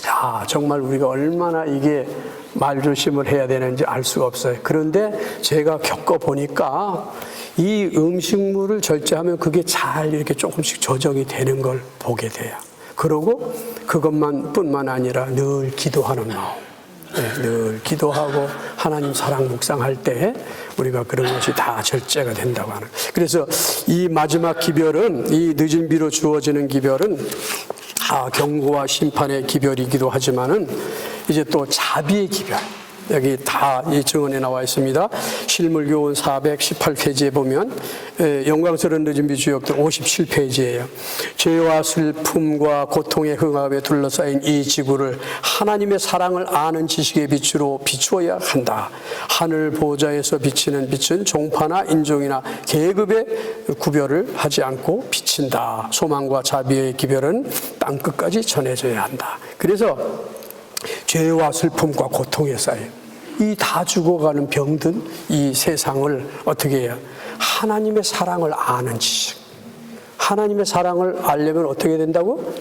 Speaker 1: 야, 정말 우리가 얼마나 이게 말조심을 해야 되는지 알 수가 없어요. 그런데 제가 겪어보니까 이 음식물을 절제하면 그게 잘 이렇게 조금씩 조정이 되는 걸 보게 돼요. 그러고 뿐만 아니라 늘 기도하는 마음. 네, 늘 기도하고 하나님 사랑 묵상할 때 우리가 그런 것이 다 절제가 된다고 하는. 그래서 이 마지막 기별은, 이 늦은 비로 주어지는 기별은 경고와 심판의 기별이기도 하지만은 이제 또 자비의 기별. 여기 다 이 증언에 나와 있습니다. 실물교훈 418페이지에 보면 영광스러운 늦은 비 주역들 57페이지예요. 죄와 슬픔과 고통의 흥압에 둘러싸인 이 지구를 하나님의 사랑을 아는 지식의 빛으로 비추어야 한다. 하늘 보좌에서 비치는 빛은 종파나 인종이나 계급의 구별을 하지 않고 비친다. 소망과 자비의 기별은 땅끝까지 전해져야 한다. 그래서 죄와 슬픔과 고통에 쌓인 이 다 죽어가는 병든 이 세상을 어떻게 해요? 하나님의 사랑을 아는 지식. 하나님의 사랑을 알려면 어떻게 된다고?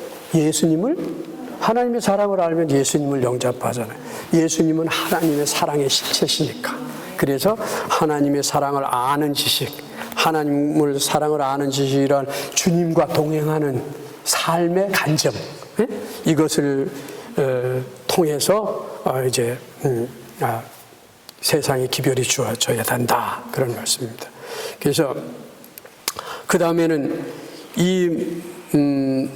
Speaker 1: 하나님의 사랑을 알면 예수님을 영접하잖아요. 예수님은 하나님의 사랑의 실체시니까. 그래서 하나님의 사랑을 아는 지식, 하나님을 사랑을 아는 지식이란 주님과 동행하는 삶의 간증, 이것을 통해서 이제 세상에 기별이 주어져야 된다, 그런 말씀입니다. 그래서 그 다음에는 이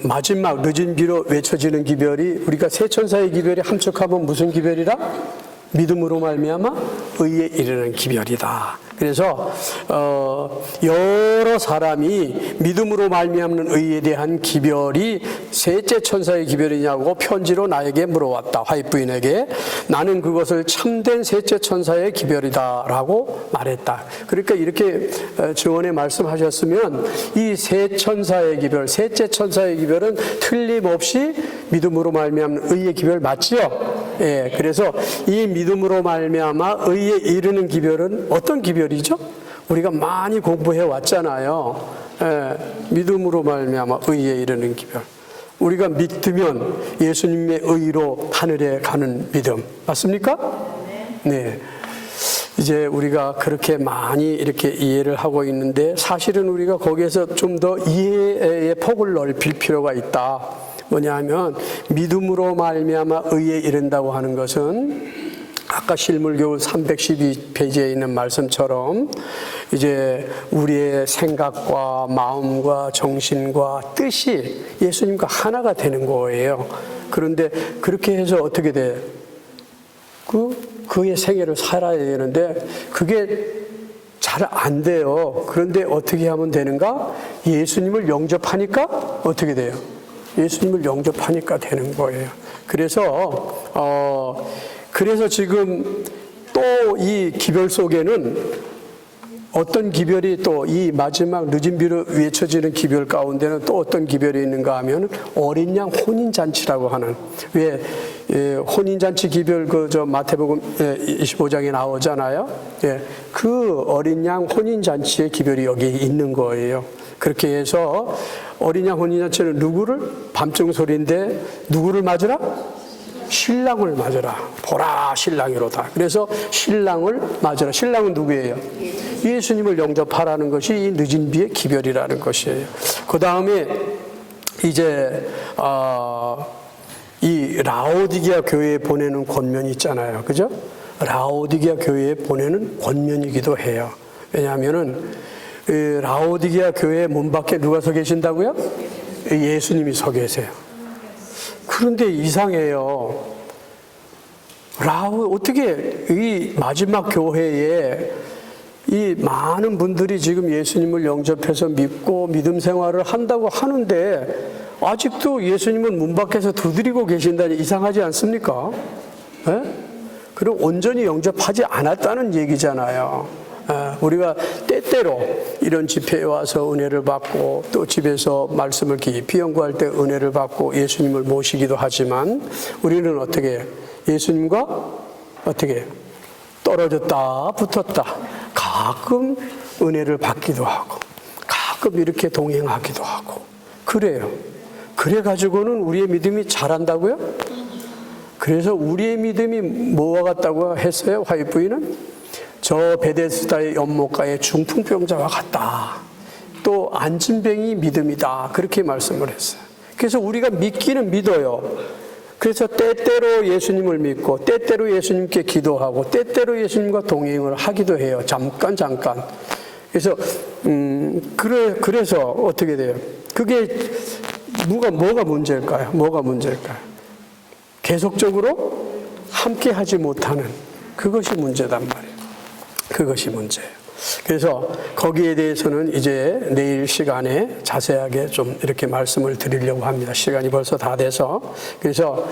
Speaker 1: 마지막 늦은 비로 외쳐지는 기별이, 우리가 세 천사의 기별이 함축하면 무슨 기별이라? 믿음으로 말미암아 의에 이르는 기별이다. 그래서 여러 사람이 믿음으로 말미암는 의에 대한 기별이 셋째 천사의 기별이냐고 편지로 나에게 물어왔다. 화입 부인에게. 나는 그것을 참된 셋째 천사의 기별이다라고 말했다. 그러니까 이렇게 증언에 말씀하셨으면 이 세 천사의 기별, 셋째 천사의 기별은 틀림없이 믿음으로 말미암는 의의 기별 맞지요? 예, 그래서 이 믿음으로 말미암아 의에 이르는 기별은 어떤 기별이죠? 우리가 많이 공부해 왔잖아요. 예, 믿음으로 말미암아 의에 이르는 기별. 우리가 믿으면 예수님의 의로 하늘에 가는 믿음. 맞습니까? 네. 이제 우리가 그렇게 많이 이렇게 이해를 하고 있는데 사실은 우리가 거기에서 좀 더 이해의 폭을 넓힐 필요가 있다. 뭐냐면 믿음으로 말미암아 의에 이른다고 하는 것은 아까 실물교훈 312페이지에 있는 말씀처럼 이제 우리의 생각과 마음과 정신과 뜻이 예수님과 하나가 되는 거예요. 그런데 그렇게 해서 어떻게 돼? 그의 생애를 살아야 되는데 그게 잘 안 돼요. 그런데 어떻게 하면 되는가? 예수님을 영접하니까 어떻게 돼요? 예수님을 영접하니까 되는 거예요. 그래서 지금 또 이 기별 속에는 어떤 기별이 또 이 마지막 늦은 비로 외쳐지는 기별 가운데는 또 어떤 기별이 있는가 하면 어린 양 혼인잔치라고 하는, 왜 혼인잔치 기별 저 마태복음 25장에 나오잖아요. 예, 그 어린 양 혼인잔치의 기별이 여기 있는 거예요. 그렇게 해서 어린 양 혼인잔치는 누구를? 밤중 소리인데 누구를 맞으라? 신랑을 맞으라. 보라 신랑이로다. 그래서 신랑을 맞으라. 신랑은 누구예요? 예수님을 영접하라는 것이 이 늦은 비의 기별이라는 것이에요. 그 다음에 이제 이 라오디게아 교회에 보내는 권면이 있잖아요. 그죠? 라오디게아 교회에 보내는 권면이기도 해요. 왜냐하면은 라오디게아 교회 문 밖에 누가 서 계신다고요? 예수님이 서 계세요. 그런데 이상해요. 어떻게 이 마지막 교회에 이 많은 분들이 지금 예수님을 영접해서 믿고 믿음 생활을 한다고 하는데 아직도 예수님은 문 밖에서 두드리고 계신다니 이상하지 않습니까? 네? 그리고 온전히 영접하지 않았다는 얘기잖아요. 우리가 때때로 이런 집회에 와서 은혜를 받고 또 집에서 말씀을 깊이 연구할 때 은혜를 받고 예수님을 모시기도 하지만 우리는 어떻게 예수님과 어떻게 떨어졌다 붙었다 가끔 은혜를 받기도 하고 가끔 이렇게 동행하기도 하고 그래요. 그래가지고는 우리의 믿음이 자란다고요? 그래서 우리의 믿음이 뭐와 같다고 했어요? 화이트 부인은 저 베데스다의 연못가의 중풍병자와 같다. 또 안진뱅이 믿음이다. 그렇게 말씀을 했어요. 그래서 우리가 믿기는 믿어요. 그래서 때때로 예수님을 믿고 때때로 예수님께 기도하고 때때로 예수님과 동행을 하기도 해요. 잠깐. 그래서 그래서 어떻게 돼요? 그게 뭐가 문제일까요? 계속적으로 함께 하지 못하는 그것이 문제단 말이에요. 그것이 문제예요. 그래서 거기에 대해서는 이제 내일 시간에 자세하게 좀 이렇게 말씀을 드리려고 합니다. 시간이 벌써 다 돼서. 그래서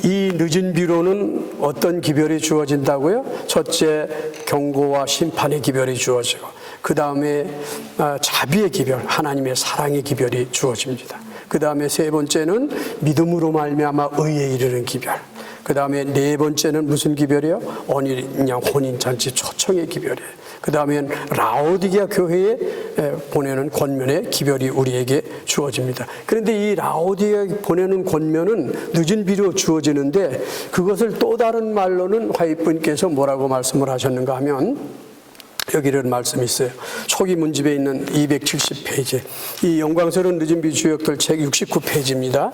Speaker 1: 이 늦은 비로는 어떤 기별이 주어진다고요? 첫째, 경고와 심판의 기별이 주어지고 그 다음에 자비의 기별, 하나님의 사랑의 기별이 주어집니다. 그 다음에 세 번째는 믿음으로 말미암아 의에 이르는 기별. 그 다음에 네 번째는 무슨 기별이요? 혼인잔치 초청의 기별이에요. 그 다음엔 라오디게아 교회에 보내는 권면의 기별이 우리에게 주어집니다. 그런데 이 라오디게아 보내는 권면은 늦은 비로 주어지는데 그것을 또 다른 말로는 화이트분께서 뭐라고 말씀을 하셨는가 하면 여기 이런 말씀이 있어요. 초기 문집에 있는 270페이지. 이 영광스러운 늦은 비 주역들 책 69페이지입니다.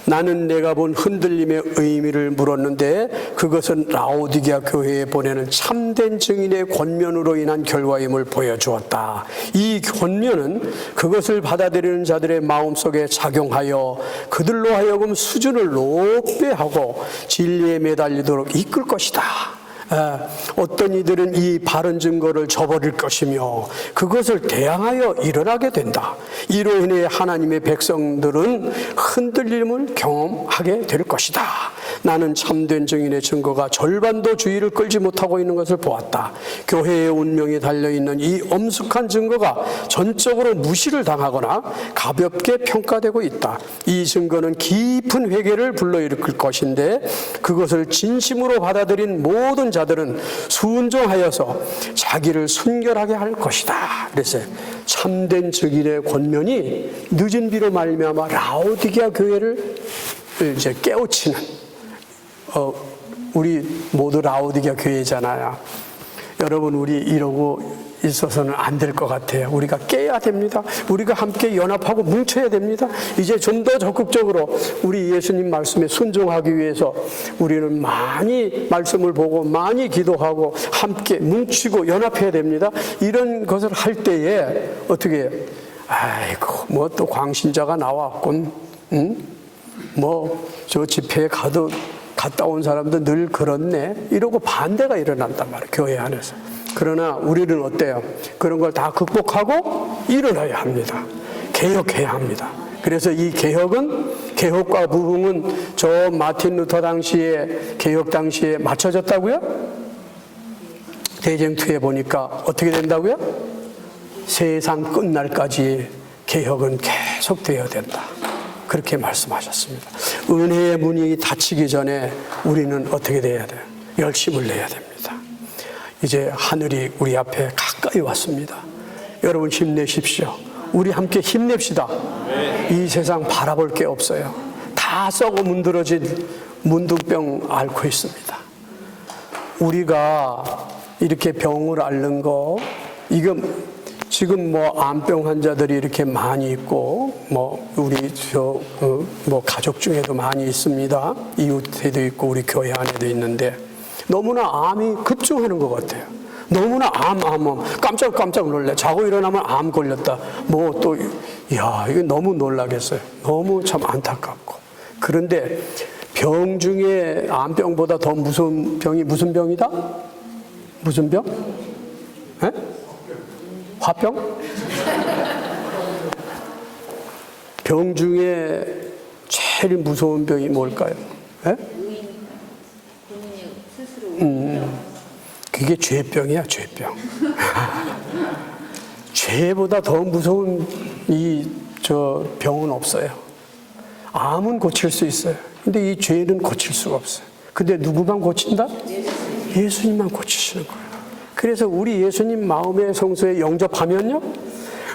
Speaker 1: 나는 내가 본 흔들림의 의미를 물었는데 그것은 라오디게아 교회에 보내는 참된 증인의 권면으로 인한 결과임을 보여주었다. 이 권면은 그것을 받아들이는 자들의 마음속에 작용하여 그들로 하여금 수준을 높게 하고 진리에 매달리도록 이끌 것이다. 어떤 이들은 이 바른 증거를 저버릴 것이며 그것을 대항하여 일어나게 된다. 이로 인해 하나님의 백성들은 흔들림을 경험하게 될 것이다. 나는 참된 증인의 증거가 절반도 주의를 끌지 못하고 있는 것을 보았다. 교회의 운명이 달려있는 이 엄숙한 증거가 전적으로 무시를 당하거나 가볍게 평가되고 있다. 이 증거는 깊은 회개를 불러일으킬 것인데 그것을 진심으로 받아들인 모든 자들은 순종하여서 자기를 순결하게 할 것이다. 그랬어요. 참된 증인의 권면이 늦은 비로 말미암아 라오디게아 교회를 이제 깨우치는 우리 모두 라오디게아 교회잖아요. 여러분 우리 이러고 있어서는 안 될 것 같아요. 우리가 깨야 됩니다. 우리가 함께 연합하고 뭉쳐야 됩니다. 이제 좀 더 적극적으로 우리 예수님 말씀에 순종하기 위해서 우리는 많이 말씀을 보고 많이 기도하고 함께 뭉치고 연합해야 됩니다. 이런 것을 할 때에 어떻게 해요? 아이고 뭐 또 광신자가 나왔군. 뭐 저 집회에 갔다 온 사람도 늘 그렇네. 이러고 반대가 일어난단 말이에요. 교회 안에서. 그러나 우리는 어때요? 그런 걸 다 극복하고 일어나야 합니다. 개혁해야 합니다. 그래서 이 개혁과 부흥은 저 마틴 루터 당시에 개혁 당시에 맞춰졌다고요? 대쟁투에 보니까 어떻게 된다고요? 세상 끝날까지 개혁은 계속되어야 된다. 그렇게 말씀하셨습니다. 은혜의 문이 닫히기 전에 우리는 어떻게 돼야 돼요? 열심을 내야 됩니다. 이제 하늘이 우리 앞에 가까이 왔습니다. 여러분 힘내십시오. 우리 함께 힘냅시다. 이 세상 바라볼 게 없어요. 다 썩어 문드러진 문둥병 앓고 있습니다. 우리가 이렇게 병을 앓는 거 이거 지금 뭐 암병 환자들이 이렇게 많이 있고 뭐 우리 뭐 가족 중에도 많이 있습니다. 이웃에도 있고 우리 교회 안에도 있는데 너무나 암이 급증하는 것 같아요. 너무나 암 깜짝 놀래. 자고 일어나면 암 걸렸다. 뭐 또 이거 너무 놀라겠어요. 너무 참 안타깝고. 그런데 병 중에 암병보다 더 무서운 병이 무슨 병이다? 무슨 병? 에? 화병? 병 중에 제일 무서운 병이 뭘까요? 에? 그게 죄병이야, 죄병. 죄보다 더 무서운 병은 없어요. 암은 고칠 수 있어요. 근데 이 죄는 고칠 수가 없어요. 근데 누구만 고친다? 예수님만 고치시는 거예요. 그래서 우리 예수님 마음의 성소에 영접하면요,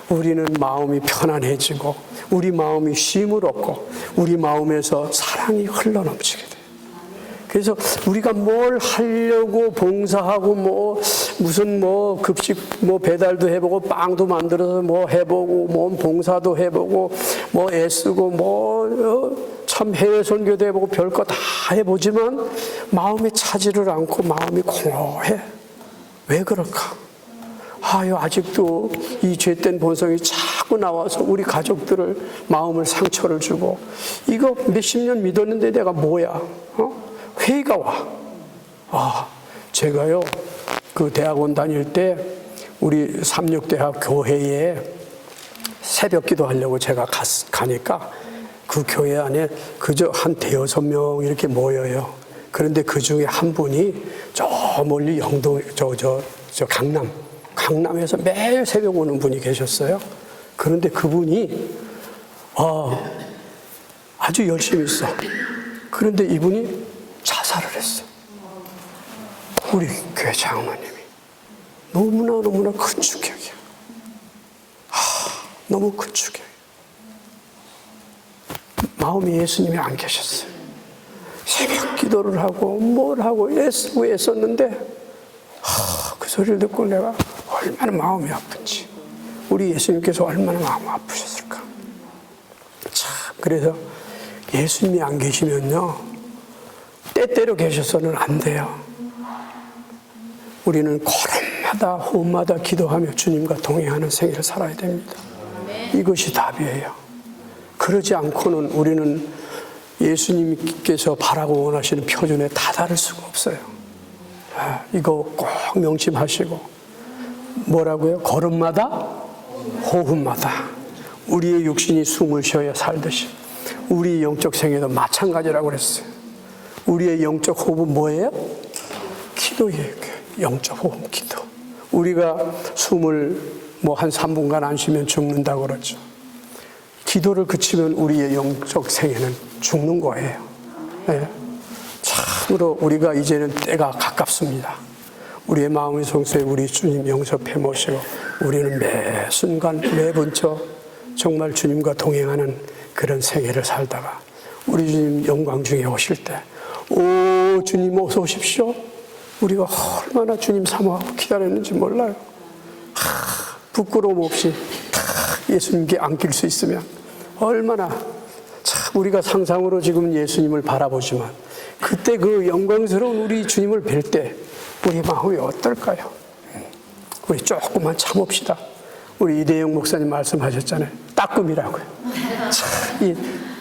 Speaker 1: 우리는 마음이 편안해지고, 우리 마음이 쉼을 얻고, 우리 마음에서 사랑이 흘러넘치게 돼요. 그래서 우리가 뭘 하려고 봉사하고 무슨 급식 배달도 해보고 빵도 만들어서 해보고 봉사도 해보고 애쓰고 참 해외 선교도 해보고 별거 다 해보지만 마음이 차지를 않고 마음이 공허해. 왜 그럴까? 아직도 이 죄된 본성이 자꾸 나와서 우리 가족들을 마음을 상처를 주고 이거 몇십 년 믿었는데 내가 뭐야? 회의가 와. 제가요, 그 대학원 다닐 때 우리 삼육대학 교회에 새벽 기도 하려고 제가 가니까 그 교회 안에 그저 한 대여섯 명 이렇게 모여요. 그런데 그 중에 한 분이 저 멀리 영도, 강남에서 매일 새벽 오는 분이 계셨어요. 그런데 그분이, 아주 열심히 있어. 그런데 이분이 자살을 했어. 우리 교회 장로님이. 너무나 큰 충격이야. 너무 큰 충격. 마음이 예수님이 안 계셨어요. 새벽 기도를 하고 뭘 하고 애썼는데 그 소리를 듣고 내가 얼마나 마음이 아픈지, 우리 예수님께서 얼마나 마음 아프셨을까. 참, 그래서 예수님이 안 계시면요, 때때로 계셔서는 안 돼요. 우리는 걸음마다 호흡마다 기도하며 주님과 동행하는 생애를 살아야 됩니다. 이것이 답이에요. 그러지 않고는 우리는 예수님께서 바라고 원하시는 표준에 다다를 수가 없어요. 이거 꼭 명심하시고. 뭐라고요? 걸음마다 호흡마다 우리의 육신이 숨을 쉬어야 살듯이 우리 영적 생애도 마찬가지라고 그랬어요. 우리의 영적 호흡은 뭐예요? 기도예요. 영적 호흡, 기도. 우리가 숨을 한 3분간 안 쉬면 죽는다고 그러죠. 기도를 그치면 우리의 영적 생애는 죽는 거예요. 네. 참으로 우리가 이제는 때가 가깝습니다. 우리의 마음의 성소에 우리 주님 영접해 모시고 우리는 매 순간 매 분초 정말 주님과 동행하는 그런 생애를 살다가 우리 주님 영광 중에 오실 때, 오 주님 어서 오십시오. 우리가 얼마나 주님 사모하고 기다렸는지 몰라요. 부끄러움 없이 예수님께 안길 수 있으면 얼마나, 참 우리가 상상으로 지금 예수님을 바라보지만 그때 그 영광스러운 우리 주님을 뵐 때 우리 마음이 어떨까요? 우리 조금만 참읍시다. 우리 이대영 목사님 말씀하셨잖아요. 따끔이라고요. 참, 이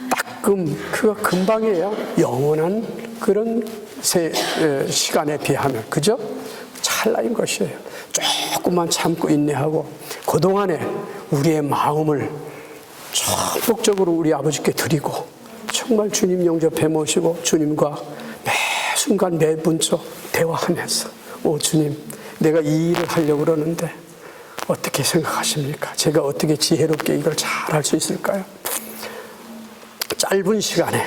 Speaker 1: 따끔, 그거 금방이에요. 영원한 그런 시간에 비하면. 그죠? 찰나인 것이에요. 조금만 참고 인내하고 그동안에 우리의 마음을 전폭적으로 우리 아버지께 드리고 정말 주님 영접해 모시고 주님과 매 순간 매 분초 대화하면서, 오 주님, 내가 이 일을 하려고 그러는데 어떻게 생각하십니까? 제가 어떻게 지혜롭게 이걸 잘 할 수 있을까요? 짧은 시간에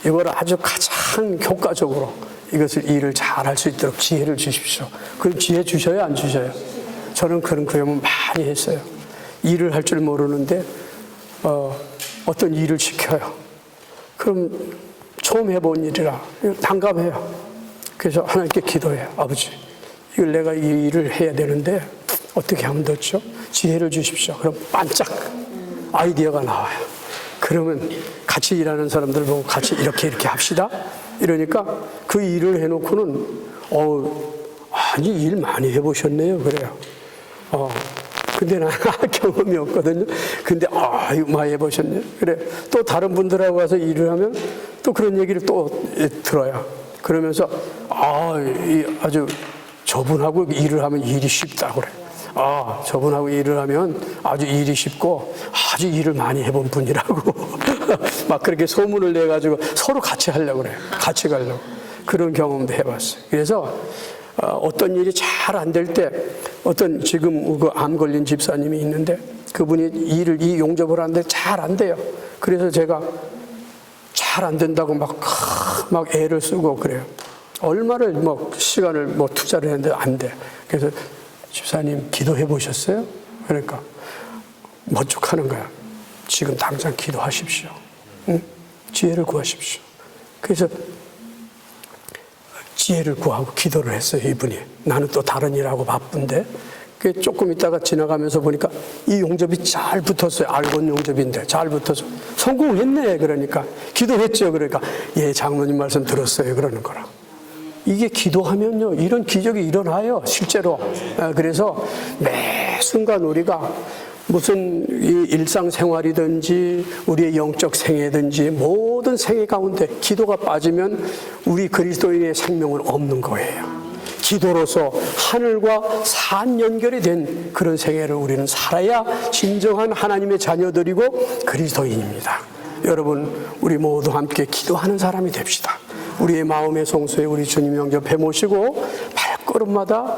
Speaker 1: 이걸 아주 가장 효과적으로 이것을 일을 잘 할 수 있도록 지혜를 주십시오. 그럼 지혜 주셔요, 안 주셔요? 저는 그런 경험을 많이 했어요. 일을 할 줄 모르는데 어떤 일을 시켜요. 그럼 처음 해본 일이라 난감해요. 그래서 하나님께 기도해요. 아버지, 이걸 내가 이 일을 해야 되는데 어떻게 하면 좋죠? 지혜를 주십시오. 그럼 반짝 아이디어가 나와요. 그러면 같이 일하는 사람들 보고 같이 이렇게 합시다. 이러니까 그 일을 해놓고는 아니 일 많이 해보셨네요. 그래요. 근데 나는 경험이 없거든요. 근데 이거 많이 해보셨네요. 그래. 또 다른 분들하고 가서 일을 하면 또 그런 얘기를 또 들어요. 그러면서 아주 저분하고 일을 하면 일이 쉽다고 그래. 저분하고 일을 하면 아주 일이 쉽고 아주 일을 많이 해본 분이라고 막 그렇게 소문을 내가지고 서로 같이 하려고 그래요. 같이 가려고. 그런 경험도 해봤어요. 그래서 어떤 일이 잘 안 될 때 어떤 지금 그 암 걸린 집사님이 있는데 그분이 이 용접을 하는데 잘 안 돼요. 그래서 제가 잘 안 된다고 막 애를 쓰고 그래요. 얼마를 시간을 투자를 했는데 안 돼. 그래서 집사님 기도해 보셨어요? 그러니까 멋쩍하는 거야. 지금 당장 기도하십시오. 응? 지혜를 구하십시오. 그래서 지혜를 구하고 기도를 했어요. 이분이. 나는 또 다른 일하고 바쁜데 조금 있다가 지나가면서 보니까 이 용접이 잘 붙었어요. 알곤 용접인데 잘 붙어서 성공했네. 그러니까 기도했죠. 그러니까 장로님 말씀 들었어요. 그러는 거라. 이게 기도하면요 이런 기적이 일어나요. 실제로. 그래서 매 순간 우리가 무슨 이 일상생활이든지 우리의 영적 생애든지 모든 생애 가운데 기도가 빠지면 우리 그리스도인의 생명은 없는 거예요. 기도로서 하늘과 산 연결이 된 그런 생애를 우리는 살아야 진정한 하나님의 자녀들이고 그리스도인입니다. 여러분 우리 모두 함께 기도하는 사람이 됩시다. 우리의 마음의 성소에 우리 주님 영접해 모시고 발걸음마다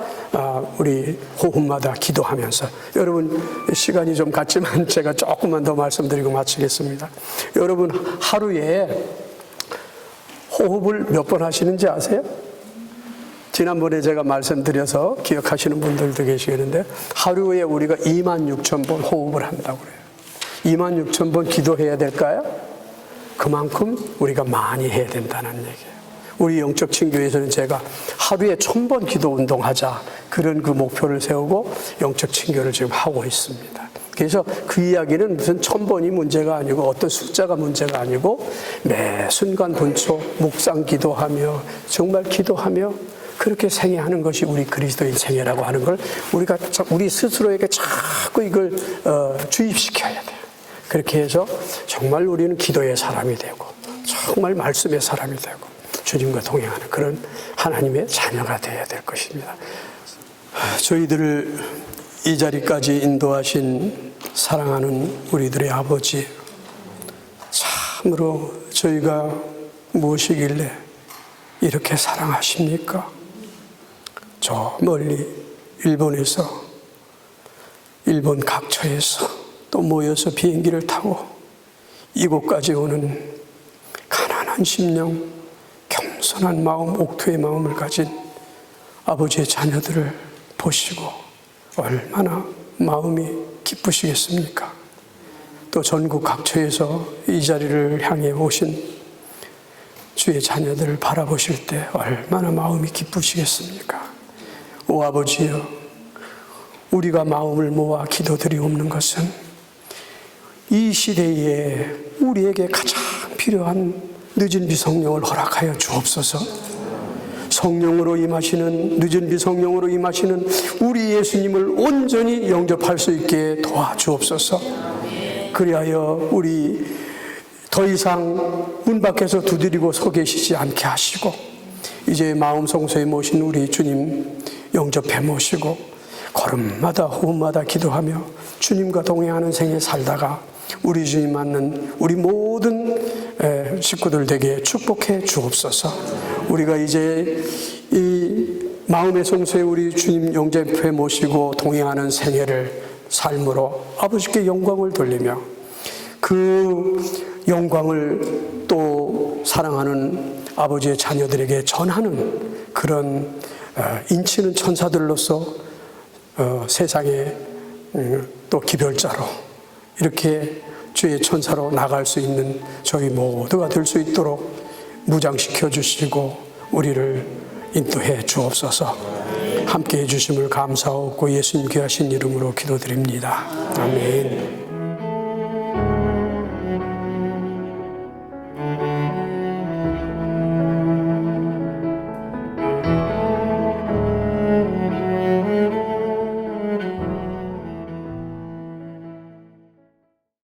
Speaker 1: 우리 호흡마다 기도하면서 여러분 시간이 좀 갔지만 제가 조금만 더 말씀드리고 마치겠습니다. 여러분 하루에 호흡을 몇 번 하시는지 아세요? 지난번에 제가 말씀드려서 기억하시는 분들도 계시겠는데 하루에 우리가 26,000번 호흡을 한다고 그래요. 26,000번 기도해야 될까요? 그만큼 우리가 많이 해야 된다는 얘기예요. 우리 영적 친교에서는 제가 하루에 1,000번 기도 운동하자 그런 그 목표를 세우고 영적 친교를 지금 하고 있습니다. 그래서 그 이야기는 무슨 1,000번이 문제가 아니고 어떤 숫자가 문제가 아니고 매 순간 분초 묵상 기도하며 정말 기도하며 그렇게 생애하는 것이 우리 그리스도인 생애라고 하는 걸 우리가 우리 스스로에게 자꾸 이걸 주입시켜야 돼요. 그렇게 해서 정말 우리는 기도의 사람이 되고 정말 말씀의 사람이 되고 주님과 동행하는 그런 하나님의 자녀가 되어야 될 것입니다. 저희들을 이 자리까지 인도하신 사랑하는 우리들의 아버지, 참으로 저희가 무엇이길래 이렇게 사랑하십니까? 저 멀리 일본에서 일본 각처에서 또 모여서 비행기를 타고 이곳까지 오는 가난한 심령, 겸손한 마음, 옥토의 마음을 가진 아버지의 자녀들을 보시고 얼마나 마음이 기쁘시겠습니까? 또 전국 각처에서 이 자리를 향해 오신 주의 자녀들을 바라보실 때 얼마나 마음이 기쁘시겠습니까? 오 아버지여, 우리가 마음을 모아 기도드리옵는 것은 이 시대에 우리에게 가장 필요한 늦은 비 성령을 허락하여 주옵소서. 성령으로 임하시는 늦은 비 성령으로 임하시는 우리 예수님을 온전히 영접할 수 있게 도와주옵소서. 그리하여 우리 더 이상 문 밖에서 두드리고 서 계시지 않게 하시고 이제 마음 성소에 모신 우리 주님 영접해 모시고 걸음마다 호흡마다 기도하며 주님과 동행하는 생에 살다가 우리 주님 맞는 우리 모든 식구들 되게 축복해 주옵소서. 우리가 이제 이 마음의 성소에 우리 주님 영접해 모시고 동행하는 생애를 삶으로 아버지께 영광을 돌리며 그 영광을 또 사랑하는 아버지의 자녀들에게 전하는 그런 인치는 천사들로서 세상에 또 기별자로 이렇게 주의 천사로 나갈 수 있는 저희 모두가 될 수 있도록 무장시켜 주시고 우리를 인도해 주옵소서. 함께해 주심을 감사하고 예수님 귀하신 이름으로 기도드립니다. 아멘.